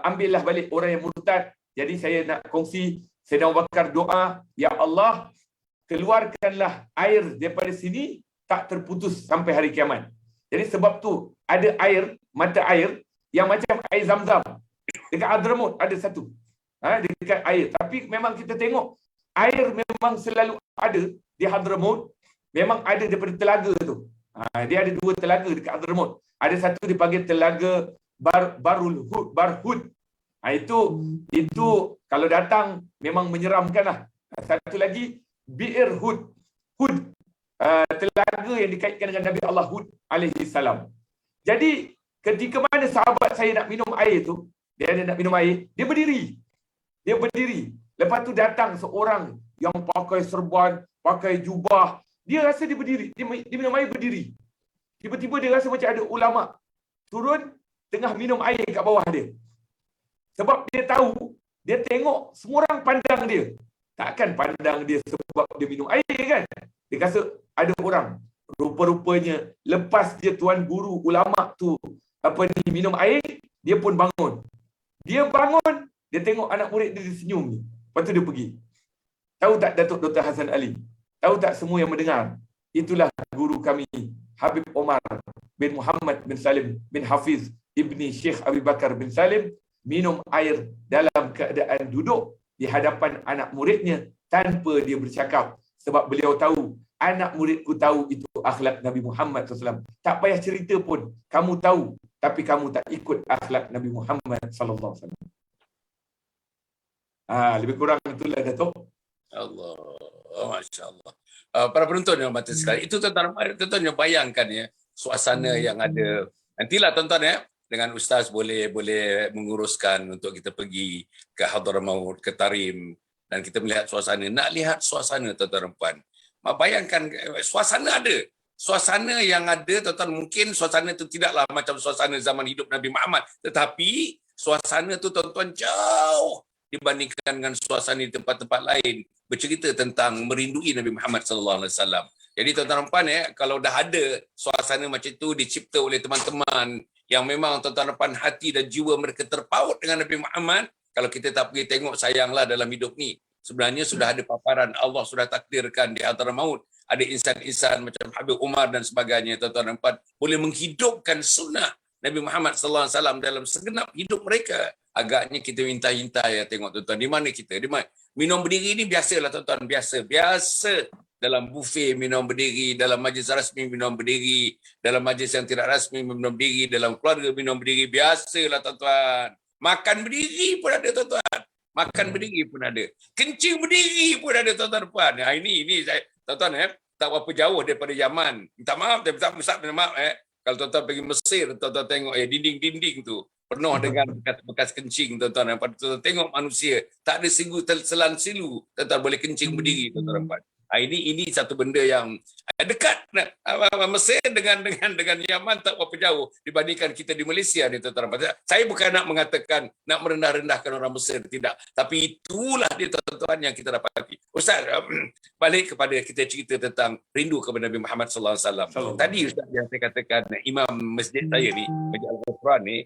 ambillah balik orang yang murtad. Jadi saya nak kongsi Sayyidina Abu Bakar doa, "Ya Allah, keluarkanlah air daripada sini tak terputus sampai hari kiamat." Jadi sebab tu ada air, mata air yang macam air Zam-Zam. Dekat Hadramaut ada satu. Dekat air. Tapi memang kita tengok air memang selalu ada di Hadramaut. Memang ada daripada telaga tu. Dia ada dua telaga dekat Hadramaut. Ada satu dipanggil telaga Barhud. Itu kalau datang memang menyeramkan lah. Satu lagi Bi'r Hud. Hud, telaga yang dikaitkan dengan Nabi Allah Hud alaihi salam. Jadi ketika mana sahabat saya nak minum air tu, dia ada nak minum air, dia berdiri. Dia berdiri. Lepas tu datang seorang yang pakai serban, pakai jubah. Dia rasa dia berdiri. Dia minum air berdiri. Tiba-tiba dia rasa macam ada ulama turun tengah minum air kat bawah dia. Sebab dia tahu, dia tengok semua orang pandang dia. Takkan pandang dia sebab dia minum air kan? Dia rasa ada orang. Rupa-rupanya lepas dia tuan guru ulama tu minum air, dia pun bangun. Dia bangun, dia tengok anak murid dia senyum ni. Lepas tu dia pergi. Tahu tak Datuk Dr. Hasan Ali? Tahu tak semua yang mendengar? Itulah guru kami, Habib Omar bin Muhammad bin Salim bin Hafiz ibni Syekh Abu Bakar bin Salim minum air dalam keadaan duduk di hadapan anak muridnya tanpa dia bercakap. Sebab beliau tahu, anak muridku tahu itu akhlak Nabi Muhammad SAW. Tak payah cerita pun, kamu tahu, tapi kamu tak ikut akhlak Nabi Muhammad SAW. Lebih kurang itulah Datuk. Allah, Masya Allah. Para penonton yang mati sekali, itu tuan-tuan yang bayangkan ya, suasana yang ada. Nantilah tuan-tuan ya, dengan Ustaz boleh menguruskan untuk kita pergi ke Hadramaut, ke Tarim, dan kita melihat suasana. Nak lihat suasana tuan-tuan dan puan. Bayangkan suasana ada. Suasana yang ada tuan-tuan, mungkin suasana itu tidaklah macam suasana zaman hidup Nabi Muhammad, tetapi suasana itu tuan-tuan jauh dibandingkan dengan suasana di tempat-tempat lain, bercerita tentang merindui Nabi Muhammad SAW. Jadi tuan-tuan dan puan ya, kalau dah ada suasana macam itu dicipta oleh teman-teman yang memang tuan-tuan dan puan hati dan jiwa mereka terpaut dengan Nabi Muhammad, kalau kita tak pergi tengok, sayanglah dalam hidup ni. Sebenarnya sudah ada paparan, Allah sudah takdirkan di Hadramaut, ada insan-insan macam Habib Umar dan sebagainya, tuan-tuan dan puan, boleh menghidupkan sunnah Nabi Muhammad SAW dalam segenap hidup mereka. Agaknya kita minta-minta ya, tengok tuan-tuan, di mana kita? Di mana? Minum berdiri ni biasalah tuan-tuan, biasa. Dalam buffet minum berdiri, dalam majlis rasmi minum berdiri, dalam majlis yang tidak rasmi minum berdiri, dalam keluarga minum berdiri, biasalah tuan-tuan. Makan berdiri pun ada tuan-tuan. Makan berdiri pun ada. Kencing berdiri pun ada tuan-tuan puan. Ini saya tuan-tuan tak berapa jauh daripada Yaman. Minta maaf, kalau tuan-tuan pergi Mesir, tuan-tuan tengok dinding-dinding tu penuh dengan bekas kencing tuan-tuan. Tuan-tuan tengok manusia, tak ada selan silu, tuan-tuan boleh kencing berdiri tuan-tuan. Ini satu benda yang dekat. Mesir dengan Yaman tak berapa jauh dibandingkan kita di Malaysia ni tuan-tuan. Saya bukan nak mengatakan nak merendah-rendahkan orang Mesir, tidak. Tapi itulah dia tuan-tuan yang kita dapati. Ustaz, balik kepada kita cerita tentang rindu kepada Nabi Muhammad SAW. Tadi Ustaz yang saya katakan, imam masjid saya ni, Masjid Al-Quran ni,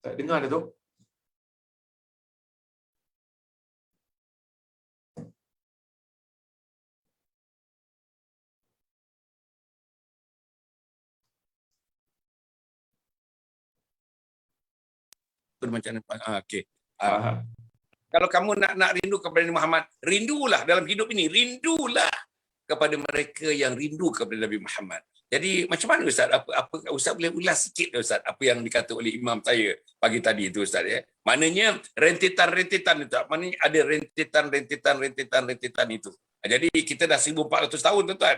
tak dengar dah tu. macam okey. Kalau kamu nak rindu kepada Nabi Muhammad, rindulah dalam hidup ini, rindulah kepada mereka yang rindu kepada Nabi Muhammad. Jadi macam mana Ustaz? Apa Ustaz boleh ulas sikit Ustaz apa yang dikata oleh imam saya pagi tadi itu Ustaz ya? Maknanya rentetan-rentetan itu. Maknanya ada rentetan itu. Jadi kita dah 1400 tahun tuan-tuan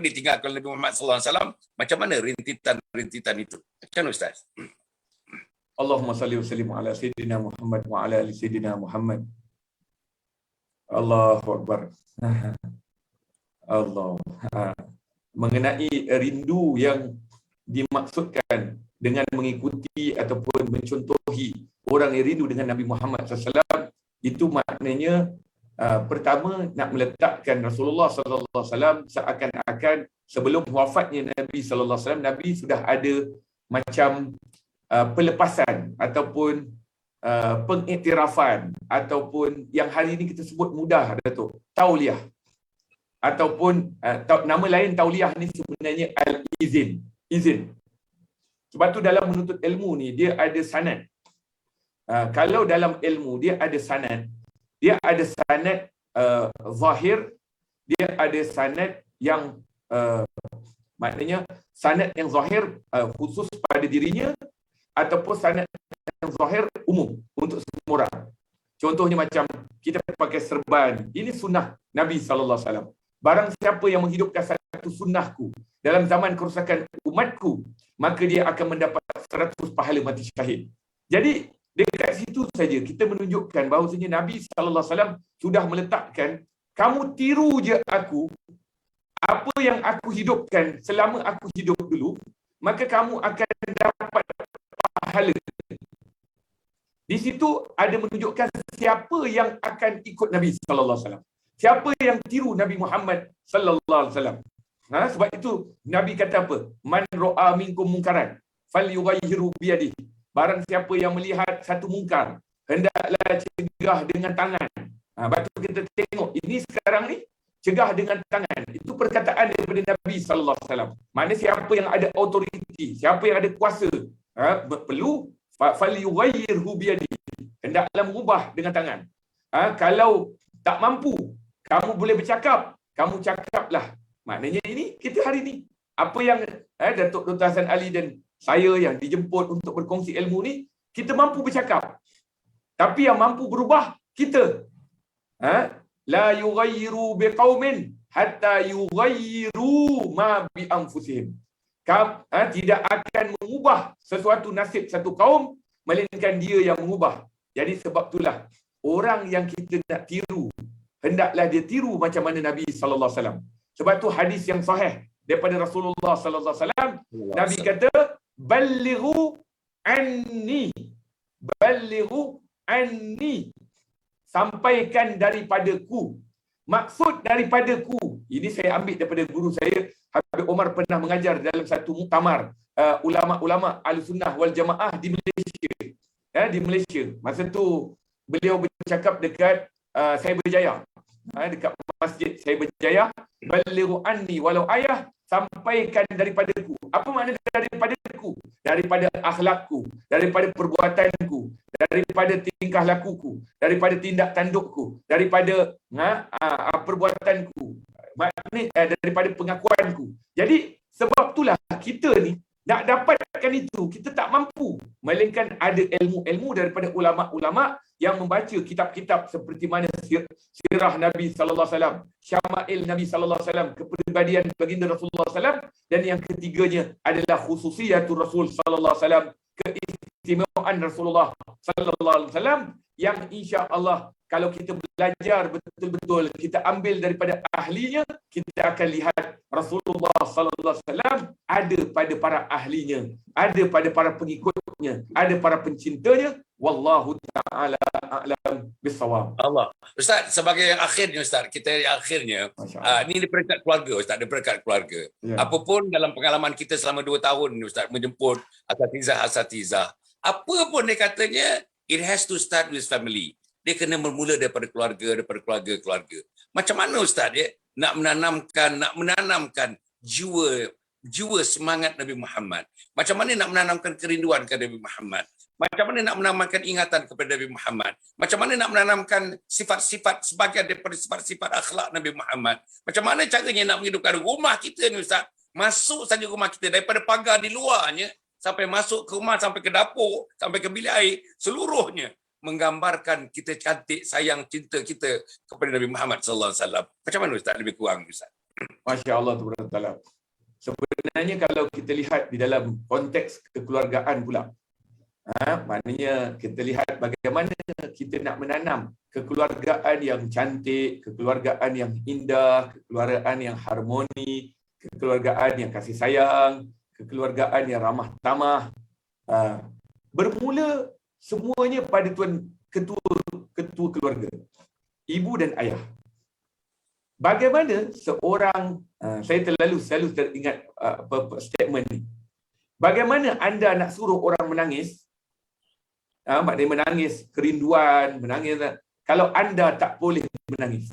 ditinggalkan oleh Nabi Muhammad sallallahu alaihi wasallam. Macam mana rentetan itu? Macam mana Ustaz? Allahumma salli wa sallim ala sayyidina Muhammad wa ala ali sayyidina Muhammad. Allahu akbar. Allah. Mengenai rindu yang dimaksudkan dengan mengikuti ataupun mencontohi orang yang rindu dengan Nabi Muhammad SAW, itu maknanya pertama nak meletakkan Rasulullah SAW seakan-akan sebelum wafatnya Nabi SAW, Nabi sudah ada macam pelepasan ataupun pengiktirafan ataupun yang hari ini kita sebut mudah Datuk, tauliyah. Ataupun nama lain tauliyah ni sebenarnya al-izin. Izin. Sebab tu dalam menuntut ilmu ni dia ada sanad. Kalau dalam ilmu dia ada sanad zahir, dia ada sanad yang Maknanya sanad yang zahir khusus pada dirinya ataupun sanad yang zahir umum untuk semua orang. Contohnya macam kita pakai serban. Ini sunnah Nabi SAW. Barang siapa yang menghidupkan satu sunnahku dalam zaman kerosakan umatku, maka dia akan mendapat 100 pahala mati syahid. Jadi dekat situ saja kita menunjukkan bahawasanya Nabi SAW sudah meletakkan, kamu tiru je aku, apa yang aku hidupkan selama aku hidup dulu, maka kamu akan dapat pahala. Di situ ada menunjukkan siapa yang akan ikut Nabi sallallahu alaihi wasallam. Siapa yang tiru Nabi Muhammad sallallahu alaihi wasallam. Sebab itu Nabi kata apa? Man ra'a minkum munkaran falyughayyirhu biyadihi. Barang siapa yang melihat satu mungkar, hendaklah cegah dengan tangan. Lepas tu kita tengok ini sekarang ni cegah dengan tangan. Itu perkataan daripada Nabi sallallahu alaihi wasallam. Mana siapa yang ada autoriti, siapa yang ada kuasa, perlu falyughayyirhu biyadihi. Hendaklah mengubah dengan tangan. Kalau tak mampu, kamu boleh bercakap, kamu cakaplah. Maknanya ini kita hari ni apa yang Datuk Dr. Hasan Ali dan saya yang dijemput untuk berkongsi ilmu ni, kita mampu bercakap. Tapi yang mampu berubah kita. La yughayyiru biqaumin hatta yughayyiru ma bi anfusihim. Tidak akan mengubah sesuatu nasib satu kaum melainkan dia yang mengubah. Jadi sebab itulah orang yang kita nak tiru, hendaklah dia tiru macam mana Nabi sallallahu alaihi wasallam. Sebab tu hadis yang sahih daripada Rasulullah sallallahu alaihi wasallam, Nabi kata ballighu anni, ballighu anni, sampaikan daripadaku. Maksud daripadaku, ini saya ambil daripada guru saya Habib Omar, pernah mengajar dalam satu muktamar ulama-ulama Ahlussunnah wal Jamaah di Malaysia. Di Malaysia. Masa tu beliau bercakap dekat Cyberjaya. Dekat Masjid Cyberjaya, balighu anni walau ayah, sampaikan daripadaku. Apa makna daripadaku? Daripada akhlakku, daripada perbuatanku, daripada tingkah lakuku, daripada tindak tandukku, daripada perbuatanku, maknanya daripada pengakuanku. Jadi sebab itulah kita ni nak dapatkan itu, kita tak mampu. Melainkan ada ilmu-ilmu daripada ulama-ulama yang membaca kitab-kitab seperti mana sirah Nabi sallallahu alaihi wasallam, syama'il Nabi sallallahu alaihi wasallam, kepribadian baginda Rasulullah sallallahu alaihi wasallam, dan yang ketiganya adalah khususiyatul Rasul sallallahu alaihi wasallam, keistimewaan Rasulullah sallallahu alaihi wasallam, yang insya-Allah kalau kita belajar betul-betul, kita ambil daripada ahlinya, kita akan lihat Rasulullah sallallahu alaihi wasallam ada pada para ahlinya, ada pada para pengikutnya, ada para pencintanya. Wallahu taala a'lam bissawab. Allah. Ustaz, sebagai yang akhirnya Ustaz, kita yang akhirnya, ini di peringkat keluarga Ustaz, di peringkat keluarga. Ya. Apapun dalam pengalaman kita selama 2 tahun Ustaz menjemput asatizah, apa pun dia katanya, it has to start with family. Dia kena bermula daripada keluarga. Macam mana Ustaz nak menanamkan jiwa semangat Nabi Muhammad? Macam mana nak menanamkan kerinduan kepada Nabi Muhammad? Macam mana nak menanamkan ingatan kepada Nabi Muhammad? Macam mana nak menanamkan sifat-sifat sebagian daripada sifat-sifat akhlak Nabi Muhammad? Macam mana caranya nak menghidupkan rumah kita ni Ustaz? Masuk saja rumah kita daripada pagar di luarnya sampai masuk ke rumah, sampai ke dapur, sampai ke bilik air, seluruhnya menggambarkan kita cantik, sayang, cinta kita kepada Nabi Muhammad sallallahu alaihi wasallam. Macam mana Ustaz, lebih kurang Ustaz? Masya-Allah taala. Sebenarnya kalau kita lihat di dalam konteks kekeluargaan pula, maknanya kita lihat bagaimana kita nak menanam kekeluargaan yang cantik, kekeluargaan yang indah, kekeluargaan yang harmoni, kekeluargaan yang kasih sayang, kekeluargaan yang ramah tamah. Bermula semuanya pada ketua keluarga, ibu dan ayah. Bagaimana seorang, saya selalu teringat statement ni. Bagaimana anda nak suruh orang menangis, maknanya menangis kerinduan, menangis kalau anda tak boleh menangis?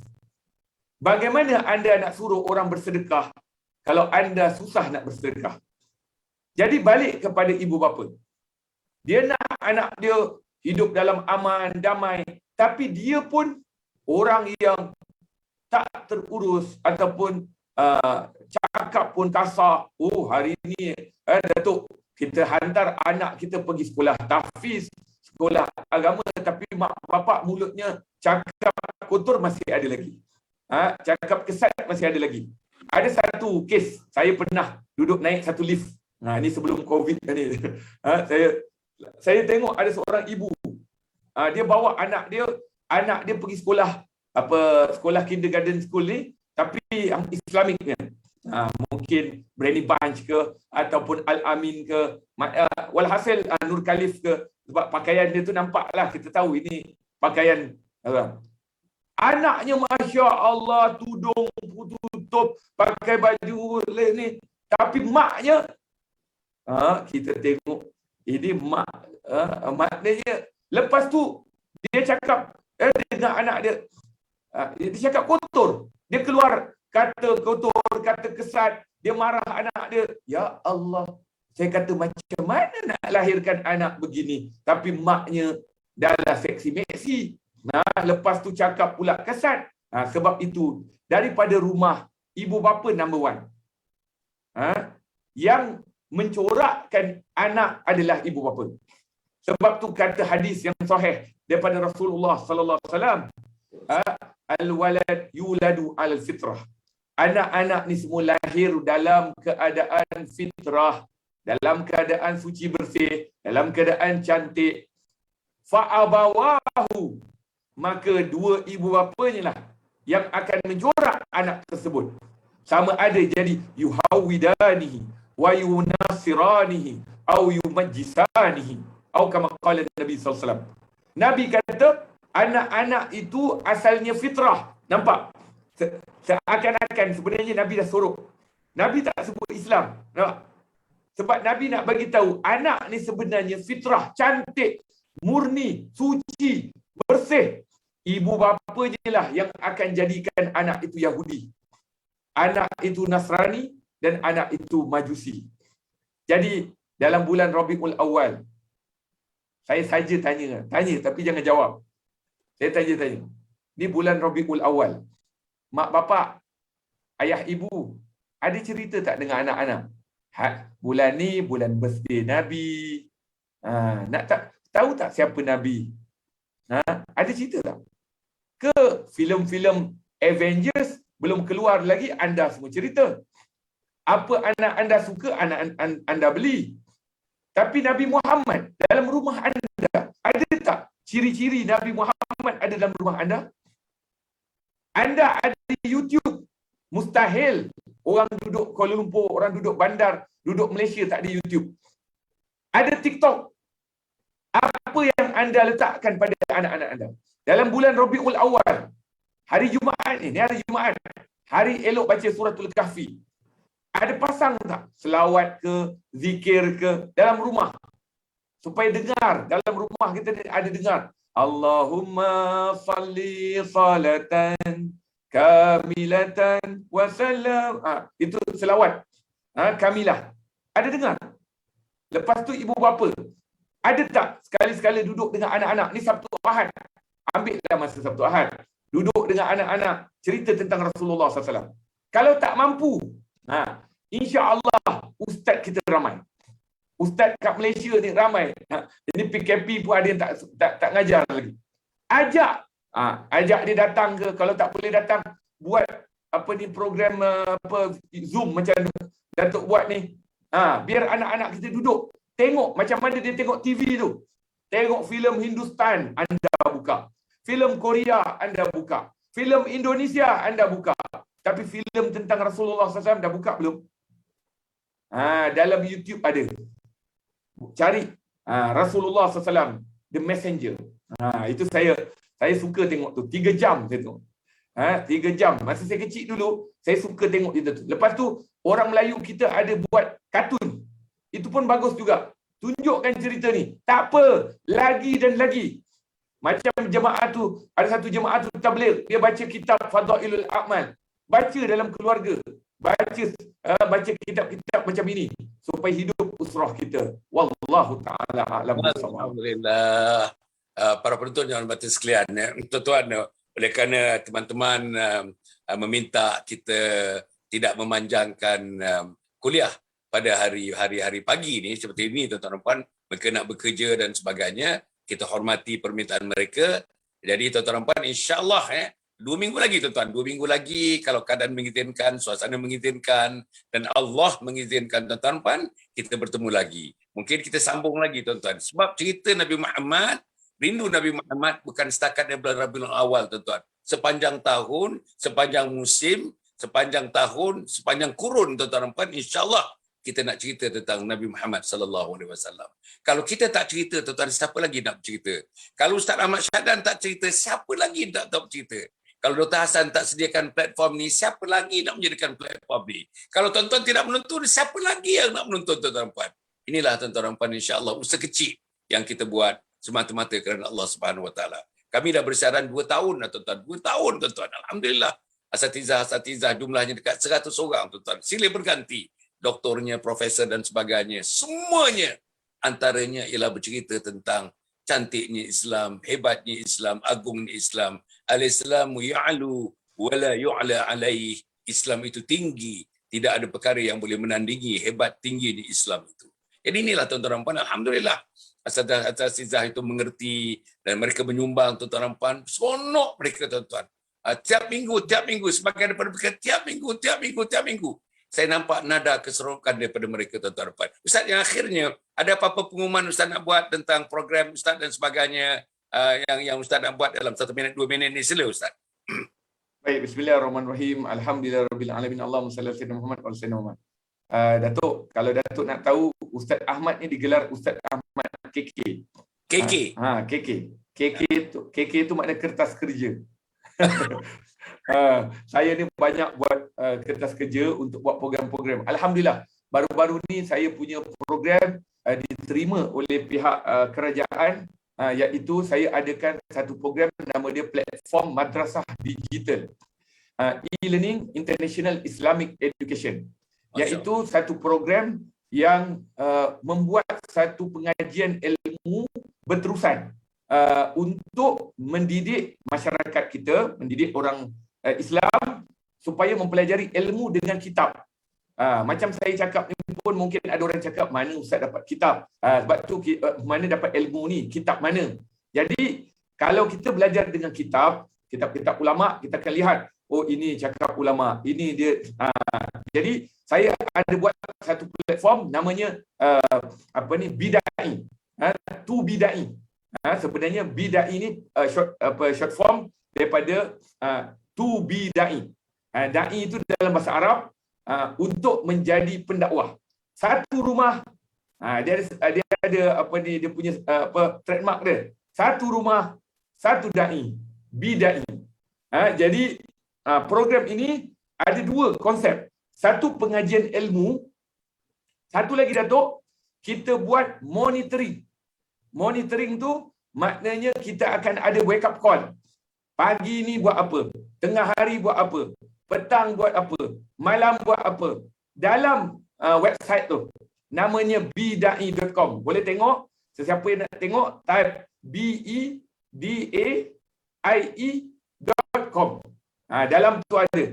Bagaimana anda nak suruh orang bersedekah kalau anda susah nak bersedekah? Jadi balik kepada ibu bapa. Dia nak anak dia hidup dalam aman, damai, tapi dia pun orang yang tak terurus ataupun cakap pun kasar. Oh, hari ni Datuk, kita hantar anak kita pergi sekolah tahfiz, sekolah agama, tapi mak bapak mulutnya cakap kotor masih ada lagi. Cakap kesat masih ada lagi. Ada satu kes, saya pernah duduk naik satu lift. Ini sebelum COVID ni. Saya tengok ada seorang ibu. Dia bawa anak dia pergi sekolah, sekolah kindergarten school ni, tapi Islamik kan. Mungkin Brani Bunch ke ataupun Al-Amin ke, walhasil Nur Khalif ke, sebab pakaian dia tu nampaklah, kita tahu ini pakaian anaknya Masya Allah, tudung tutup, pakai baju ni, tapi maknya kita tengok ini maknanya lepas tu dia cakap dengan anak dia, dia cakap kotor, dia keluar kata kotor, kata kesat, dia marah anak dia. Ya Allah, saya kata macam mana nak lahirkan anak begini, tapi maknya dah lah seksi-meksi. Lepas tu cakap pula kesat. Sebab itu daripada rumah, ibu bapa number one. Yang mencorakkan anak adalah ibu bapa. Sebab tu kata hadis yang sahih daripada Rasulullah sallallahu alaihi wasallam, al-walad yuladu alal fitrah. Anak-anak ni semua lahir dalam keadaan fitrah, dalam keadaan suci bersih, dalam keadaan cantik. Fa'abawahu, maka dua ibu bapanya lah yang akan mencorak anak tersebut. Sama ada jadi yuhawidanihi wa yunasiranihi au yumajjisanihi au kama qala Nabi sallallahu alaihi wasallam. Nabi kata anak-anak itu asalnya fitrah. Nampak? Seakan-akan sebenarnya Nabi dah sorok. Nabi tak sebut Islam. Nampak? Sebab Nabi nak bagi tahu anak ni sebenarnya fitrah, cantik, murni, suci, bersih. Ibu bapanya lah yang akan jadikan anak itu Yahudi, anak itu Nasrani, dan anak itu Majusi. Jadi dalam bulan Rabiul Awal, saya saja tanya tapi jangan jawab. Saya tanya. Ni bulan Rabiul Awal, mak bapak, ayah ibu, ada cerita tak dengan anak-anak? Bulan ni bulan birthday Nabi. Nak tahu tak siapa Nabi? Ada cerita tak? Ke filem-filem Avengers belum keluar lagi, anda semua cerita. Apa anak anda suka, anak anda beli. Tapi Nabi Muhammad dalam rumah anda, ada tak ciri-ciri Nabi Muhammad ada dalam rumah anda? Anda ada YouTube, mustahil orang duduk Kuala Lumpur, orang duduk bandar, duduk Malaysia tak ada YouTube. Ada TikTok. Apa yang anda letakkan pada anak-anak anda? Dalam bulan Rabiul Awal, hari Jumaat ni hari Jumaat, hari elok baca suratul Kahfi. Ada pasang tak selawat ke, zikir ke dalam rumah? Supaya dengar, dalam rumah kita ada dengar. Allahumma salli salatan kamilatan wa salam. Itu selawat. Kamilah. Ada dengar? Lepas tu ibu bapa, ada tak sekali-sekala duduk dengan anak-anak? Ni Sabtu Ahad. Ambillah masa Sabtu Ahad. Duduk dengan anak-anak, cerita tentang Rasulullah SAW. Kalau tak mampu, insya-Allah ustaz kita ramai. Ustaz kat Malaysia ni ramai. Jadi PKP pun ada yang tak ngajar lagi. Ajak dia datang ke, kalau tak boleh datang, buat program Zoom macam Datuk buat ni. Biar anak-anak kita duduk, tengok macam mana dia tengok TV tu. Tengok filem Hindustan, anda buka. Filem Korea, anda buka. Filem Indonesia, anda buka. Tapi filem tentang Rasulullah SAW dah buka belum? Dalam YouTube ada. Cari Rasulullah SAW, The Messenger. Itu saya suka tengok tu. 3 jam saya tengok. 3 jam. Masa saya kecil dulu, saya suka tengok itu tu. Lepas tu, orang Melayu kita ada buat kartun. Itu pun bagus juga. Tunjukkan cerita ni. Tak apa. Lagi dan lagi. Macam jemaah tu, ada satu jemaah tu tabligh, dia baca kitab Fadailul A'mal. Baca dalam keluarga. Baca kitab-kitab macam ini supaya hidup usrah kita. Wallahu taala a'lam bissawab. Alhamdulillah. Para penonton yang hormati sekalian, tuan-tuan, oleh kerana teman-teman meminta kita tidak memanjangkan kuliah pada hari-hari pagi ni seperti ini tuan-tuan dan puan, mereka nak bekerja dan sebagainya, kita hormati permintaan mereka. Jadi tuan-tuan dan puan, insya-Allah 2 minggu lagi tuan-tuan, 2 minggu lagi kalau keadaan mengizinkan, suasana mengizinkan dan Allah mengizinkan tuan-tuan dan puan, kita bertemu lagi. Mungkin kita sambung lagi tuan-tuan. Sebab cerita Nabi Muhammad, rindu Nabi Muhammad bukan setakat dari bulan Rabiul Awal tuan-tuan. Sepanjang tahun, sepanjang musim, sepanjang tahun, sepanjang kurun tuan-tuan dan puan, insya-Allah kita nak cerita tentang Nabi Muhammad sallallahu alaihi wasallam. Kalau kita tak cerita tuan-tuan, siapa lagi nak cerita? Kalau Ustaz Ahmad Syahdan tak cerita, siapa lagi nak tahu cerita? Kalau Dr. Hassan tak sediakan platform ni, siapa lagi nak menjadikan platform ni? Kalau tuan-tuan tidak menonton, siapa lagi yang nak menonton tuan-tuan dan puan? Inilah tuan-tuan dan puan, insya-Allah usaha kecil yang kita buat semata-mata kerana Allah Subhanahu Wa Taala. Kami dah bersiaran 2 tahun tuan-tuan. 2 tahun tuan-tuan. Alhamdulillah. Asatizah jumlahnya dekat 100 orang tuan-tuan. Silih berganti. Doktornya, profesor dan sebagainya. Semuanya antaranya ialah bercerita tentang cantiknya Islam, hebatnya Islam, agungnya Islam. Al-Islamu ya'lu wa la yu'la alaih. Islam itu tinggi, tidak ada perkara yang boleh menandingi hebat tingginya Islam itu. Jadi inilah tuan-tuan dan puan, alhamdulillah asatizah itu mengerti dan mereka menyumbang tuan-tuan dan puan. Seronok mereka tuan-tuan. Tiap minggu sebagai daripada mereka tiap minggu. Saya nampak nada keseronokan daripada mereka tuan-tuan dan puan. Ustaz, yang akhirnya ada apa-apa pengumuman Ustaz nak buat tentang program Ustaz dan sebagainya yang Ustaz nak buat dalam 1 minit 2 minit ni, sila Ustaz. Baik, bismillahirrahmanirrahim. Alhamdulillahirabbil alamin. Allahumma salli ala sayyidina Muhammad wa sallam. Datuk, kalau Datuk nak tahu, Ustaz Ahmad ni digelar Ustaz Ahmad KK. KK. KK tu makna kertas kerja. Saya ni banyak buat kertas kerja untuk buat program-program. Alhamdulillah, baru-baru ni saya punya program diterima oleh pihak kerajaan, iaitu saya adakan satu program nama dia Platform Madrasah Digital, E-Learning International Islamic Education, iaitu satu program yang membuat satu pengajian ilmu berterusan untuk mendidik masyarakat kita, mendidik orang Islam supaya mempelajari ilmu dengan kitab. Macam saya cakap ni pun mungkin ada orang cakap, mana Ustaz dapat kitab? Sebab tu mana dapat ilmu ni? Kitab mana? Jadi kalau kita belajar dengan kitab ulama, kita akan lihat, oh ini cakap ulama, ini dia. Jadi saya ada buat satu platform namanya Bidai. Tu Bidai. Sebenarnya Bidai ni short form daripada Tu Bidai. Dai itu dalam bahasa Arab untuk menjadi pendakwah. Satu rumah, dia ada dia punya trademark dia. Satu rumah, satu dai, Bidai. Jadi program ini ada 2 konsep. Satu pengajian ilmu, satu lagi Datuk, kita buat monitoring. Monitoring tu maknanya kita akan ada wake up call. Pagi ni buat apa? Tengah hari buat apa? Petang buat apa? Malam buat apa? Dalam website tu, namanya bidai.com. Boleh tengok, sesiapa yang nak tengok, type bedai.com. Dalam tu ada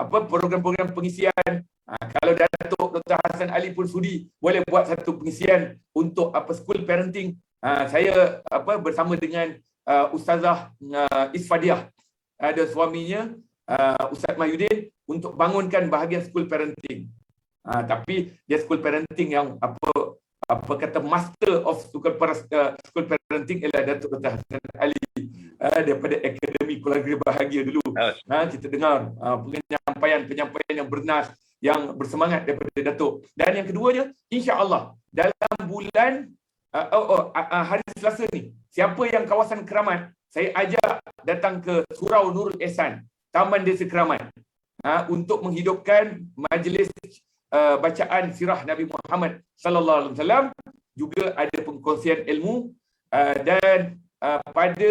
program-program pengisian. Kalau Datuk Dr. Hassan Ali pun sudi, boleh buat satu pengisian untuk school parenting. Saya bersama dengan Ustazah Isfadiah, ada suaminya Ustaz Mahyudin, untuk bangunkan bahagian school parenting. Tapi dia school parenting yang kata master of school parenting ialah Datuk Dr. Hassan Ali daripada Akademi Keluarga Bahagia dulu. Kita dengar penyampaian yang bernas, yang bersemangat daripada Datuk. Dan yang keduanya, insya-Allah dalam bulan hari Selasa ni, siapa yang kawasan Keramat, saya ajak datang ke Surau Nurul Ihsan, Taman Desa Keramat, untuk menghidupkan majlis bacaan sirah Nabi Muhammad sallallahu alaihi wasallam. Juga ada pengkongsian ilmu, dan pada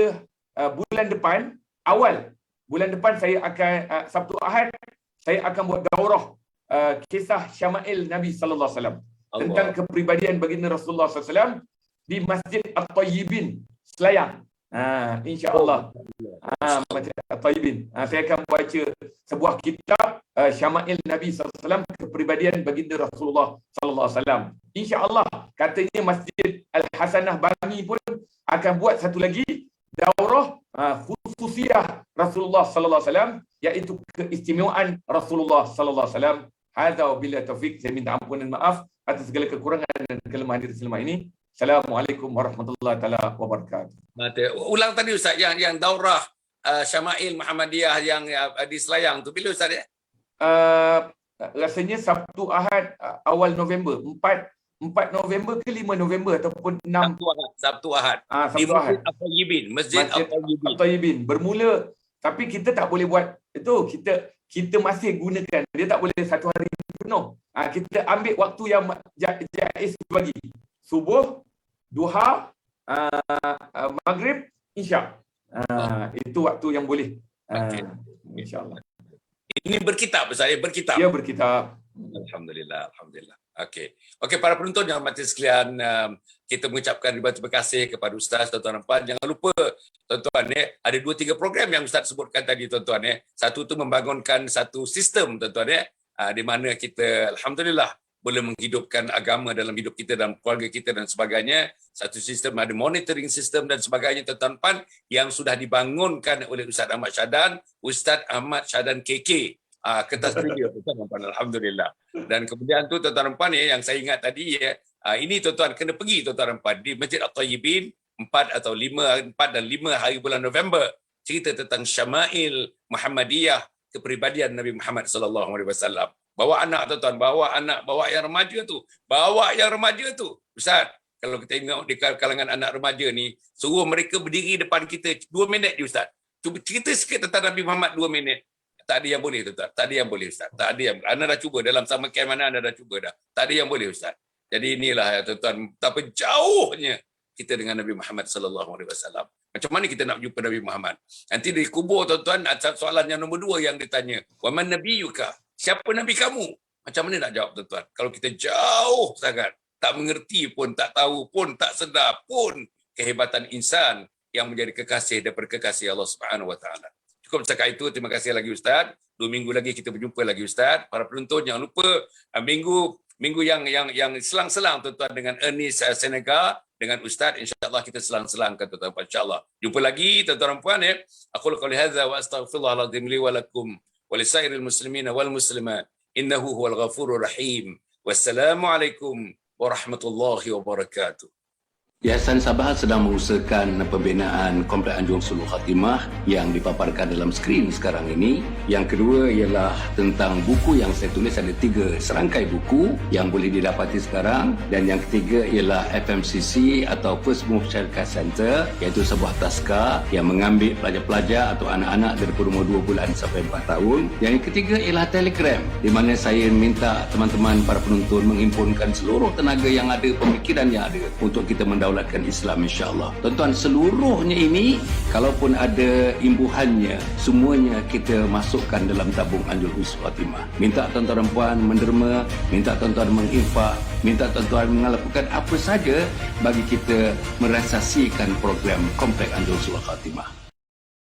bulan depan, awal bulan depan, saya akan Sabtu Ahad saya akan buat daurah kisah Syama'il Nabi sallallahu alaihi wasallam tentang kepribadian baginda Rasulullah sallallahu alaihi wasallam di Masjid At-Tayyibin, Selayang. Insya-Allah. Masjid At-Tayyibin. Saya akan baca sebuah kitab syama'il Nabi SAW, kepribadian baginda Rasulullah SAW. InsyaAllah, katanya Masjid Al-Hasanah Bangi pun akan buat satu lagi daurah khususiyah Rasulullah SAW, iaitu keistimewaan Rasulullah SAW. Hadza wa billahi taufik. Saya minta ampunan maaf atas segala kekurangan dan kelemahan diri selama ini. Assalamualaikum warahmatullahi taala wabarakatuh. Ulang tadi Ustaz yang daurah Syama'il Muhammadiyah yang di Selayang tu bila Ustaz ya? Rasanya Sabtu Ahad awal November, 4 November ke 5 November ataupun 6 Sabtu Ahad. Di Sabtu Ahad. Masjid Al-Tayyibin. Bermula, tapi kita tak boleh buat itu. Kita masih gunakan. Dia tak boleh satu hari penuh. Kita ambil waktu yang jaiz bagi. Subuh, duha, maghrib, isyak. Itu waktu yang boleh. InsyaAllah. Ini berkitab Ustaz ya, berkitab. Ya, berkitab. Alhamdulillah. Okey, para penonton yang hormati sekalian, kita mengucapkan ribuan terima kasih kepada Ustaz, tuan-tuan dan puan. Jangan lupa tuan-tuan ada 2-3 program yang Ustaz sebutkan tadi tuan-tuan . Satu tu membangunkan satu sistem tuan-tuan di mana kita alhamdulillah boleh menghidupkan agama dalam hidup kita, dalam keluarga kita dan sebagainya. Satu sistem, ada monitoring system dan sebagainya tuan-tuan pan yang sudah dibangunkan oleh Ustaz Ahmad Syadan, Ustaz Ahmad Syadan KK. Kertas video tuan-tuan pan, alhamdulillah. Dan kemudian tu tuan-tuan pan yang saya ingat tadi ini tuan-tuan kena pergi tuan-tuan pan di Masjid Al-Tayyibin 4 dan 5 hari bulan November, cerita tentang Syama'il Muhammadiyah, kepribadian Nabi Muhammad sallallahu alaihi wasallam. Bawa anak tuan-tuan, bawa yang remaja tu. Ustaz, kalau kita tengok di kalangan anak remaja ni, suruh mereka berdiri depan kita 2 minit je Ustaz. Cuba cerita sikit tentang Nabi Muhammad 2 minit. Tak ada yang boleh tuan-tuan. Tak ada yang boleh Ustaz. Tak ada yang. Anda dah cuba dalam sama camp mana anda dah cuba dah. Tak ada yang boleh Ustaz. Jadi inilah tuan-tuan, betapa jauhnya kita dengan Nabi Muhammad sallallahu alaihi wasallam. Macam mana kita nak jumpa Nabi Muhammad? Nanti di kubur tuan-tuan, soalan yang nombor 2 yang ditanya. Wa man nabiyyuka? Siapa Nabi kamu? Macam mana nak jawab tuan-tuan? Kalau kita jauh sangat, tak mengerti pun, tak tahu pun, tak sedar pun kehebatan insan yang menjadi kekasih daripada kekasih Allah Subhanahu Wa Taala. Cukup setakat itu. Terima kasih lagi Ustaz. 2 minggu lagi kita berjumpa lagi Ustaz. Para penonton jangan lupa minggu yang selang-selang tuan-tuan dengan Ernest Senegal dengan Ustaz, insya-Allah kita selang-selangkan tuan-tuan, insya-Allah. Jumpa lagi tuan-tuan dan puan Aku qouli hadza wa astaghfirullahal azim li wa lakum wa lisairil muslimina wal muslimat innahu huwal ghafurur rahim. Wassalamualaikum warahmatullahi wabarakatuh. Yayasan Sabah sedang mengusahakan pembinaan Komplek Anjung Suluk Khatimah yang dipaparkan dalam skrin sekarang ini. Yang kedua ialah tentang buku yang saya tulis, ada 3 serangkai buku yang boleh didapati sekarang. Dan yang ketiga ialah FMCC atau First Move Syarikat Center, iaitu sebuah taska yang mengambil pelajar-pelajar atau anak-anak dari umur 2 bulan sampai 4 tahun. Yang ketiga ialah Telegram, di mana saya minta teman-teman para penonton menghimpunkan seluruh tenaga yang ada, pemikiran yang ada untuk kita mendahulukan Islam, insya-Allah. Tuan-tuan, seluruhnya ini kalaupun ada imbuhannya, semuanya kita masukkan dalam tabung Anjung Suluk Khatimah. Minta tuan-tuan dan puan menderma, minta tuan-tuan menginfak, minta tuan-tuan melakukan apa saja bagi kita merealisasikan program Komplek Anjung Suluk Khatimah.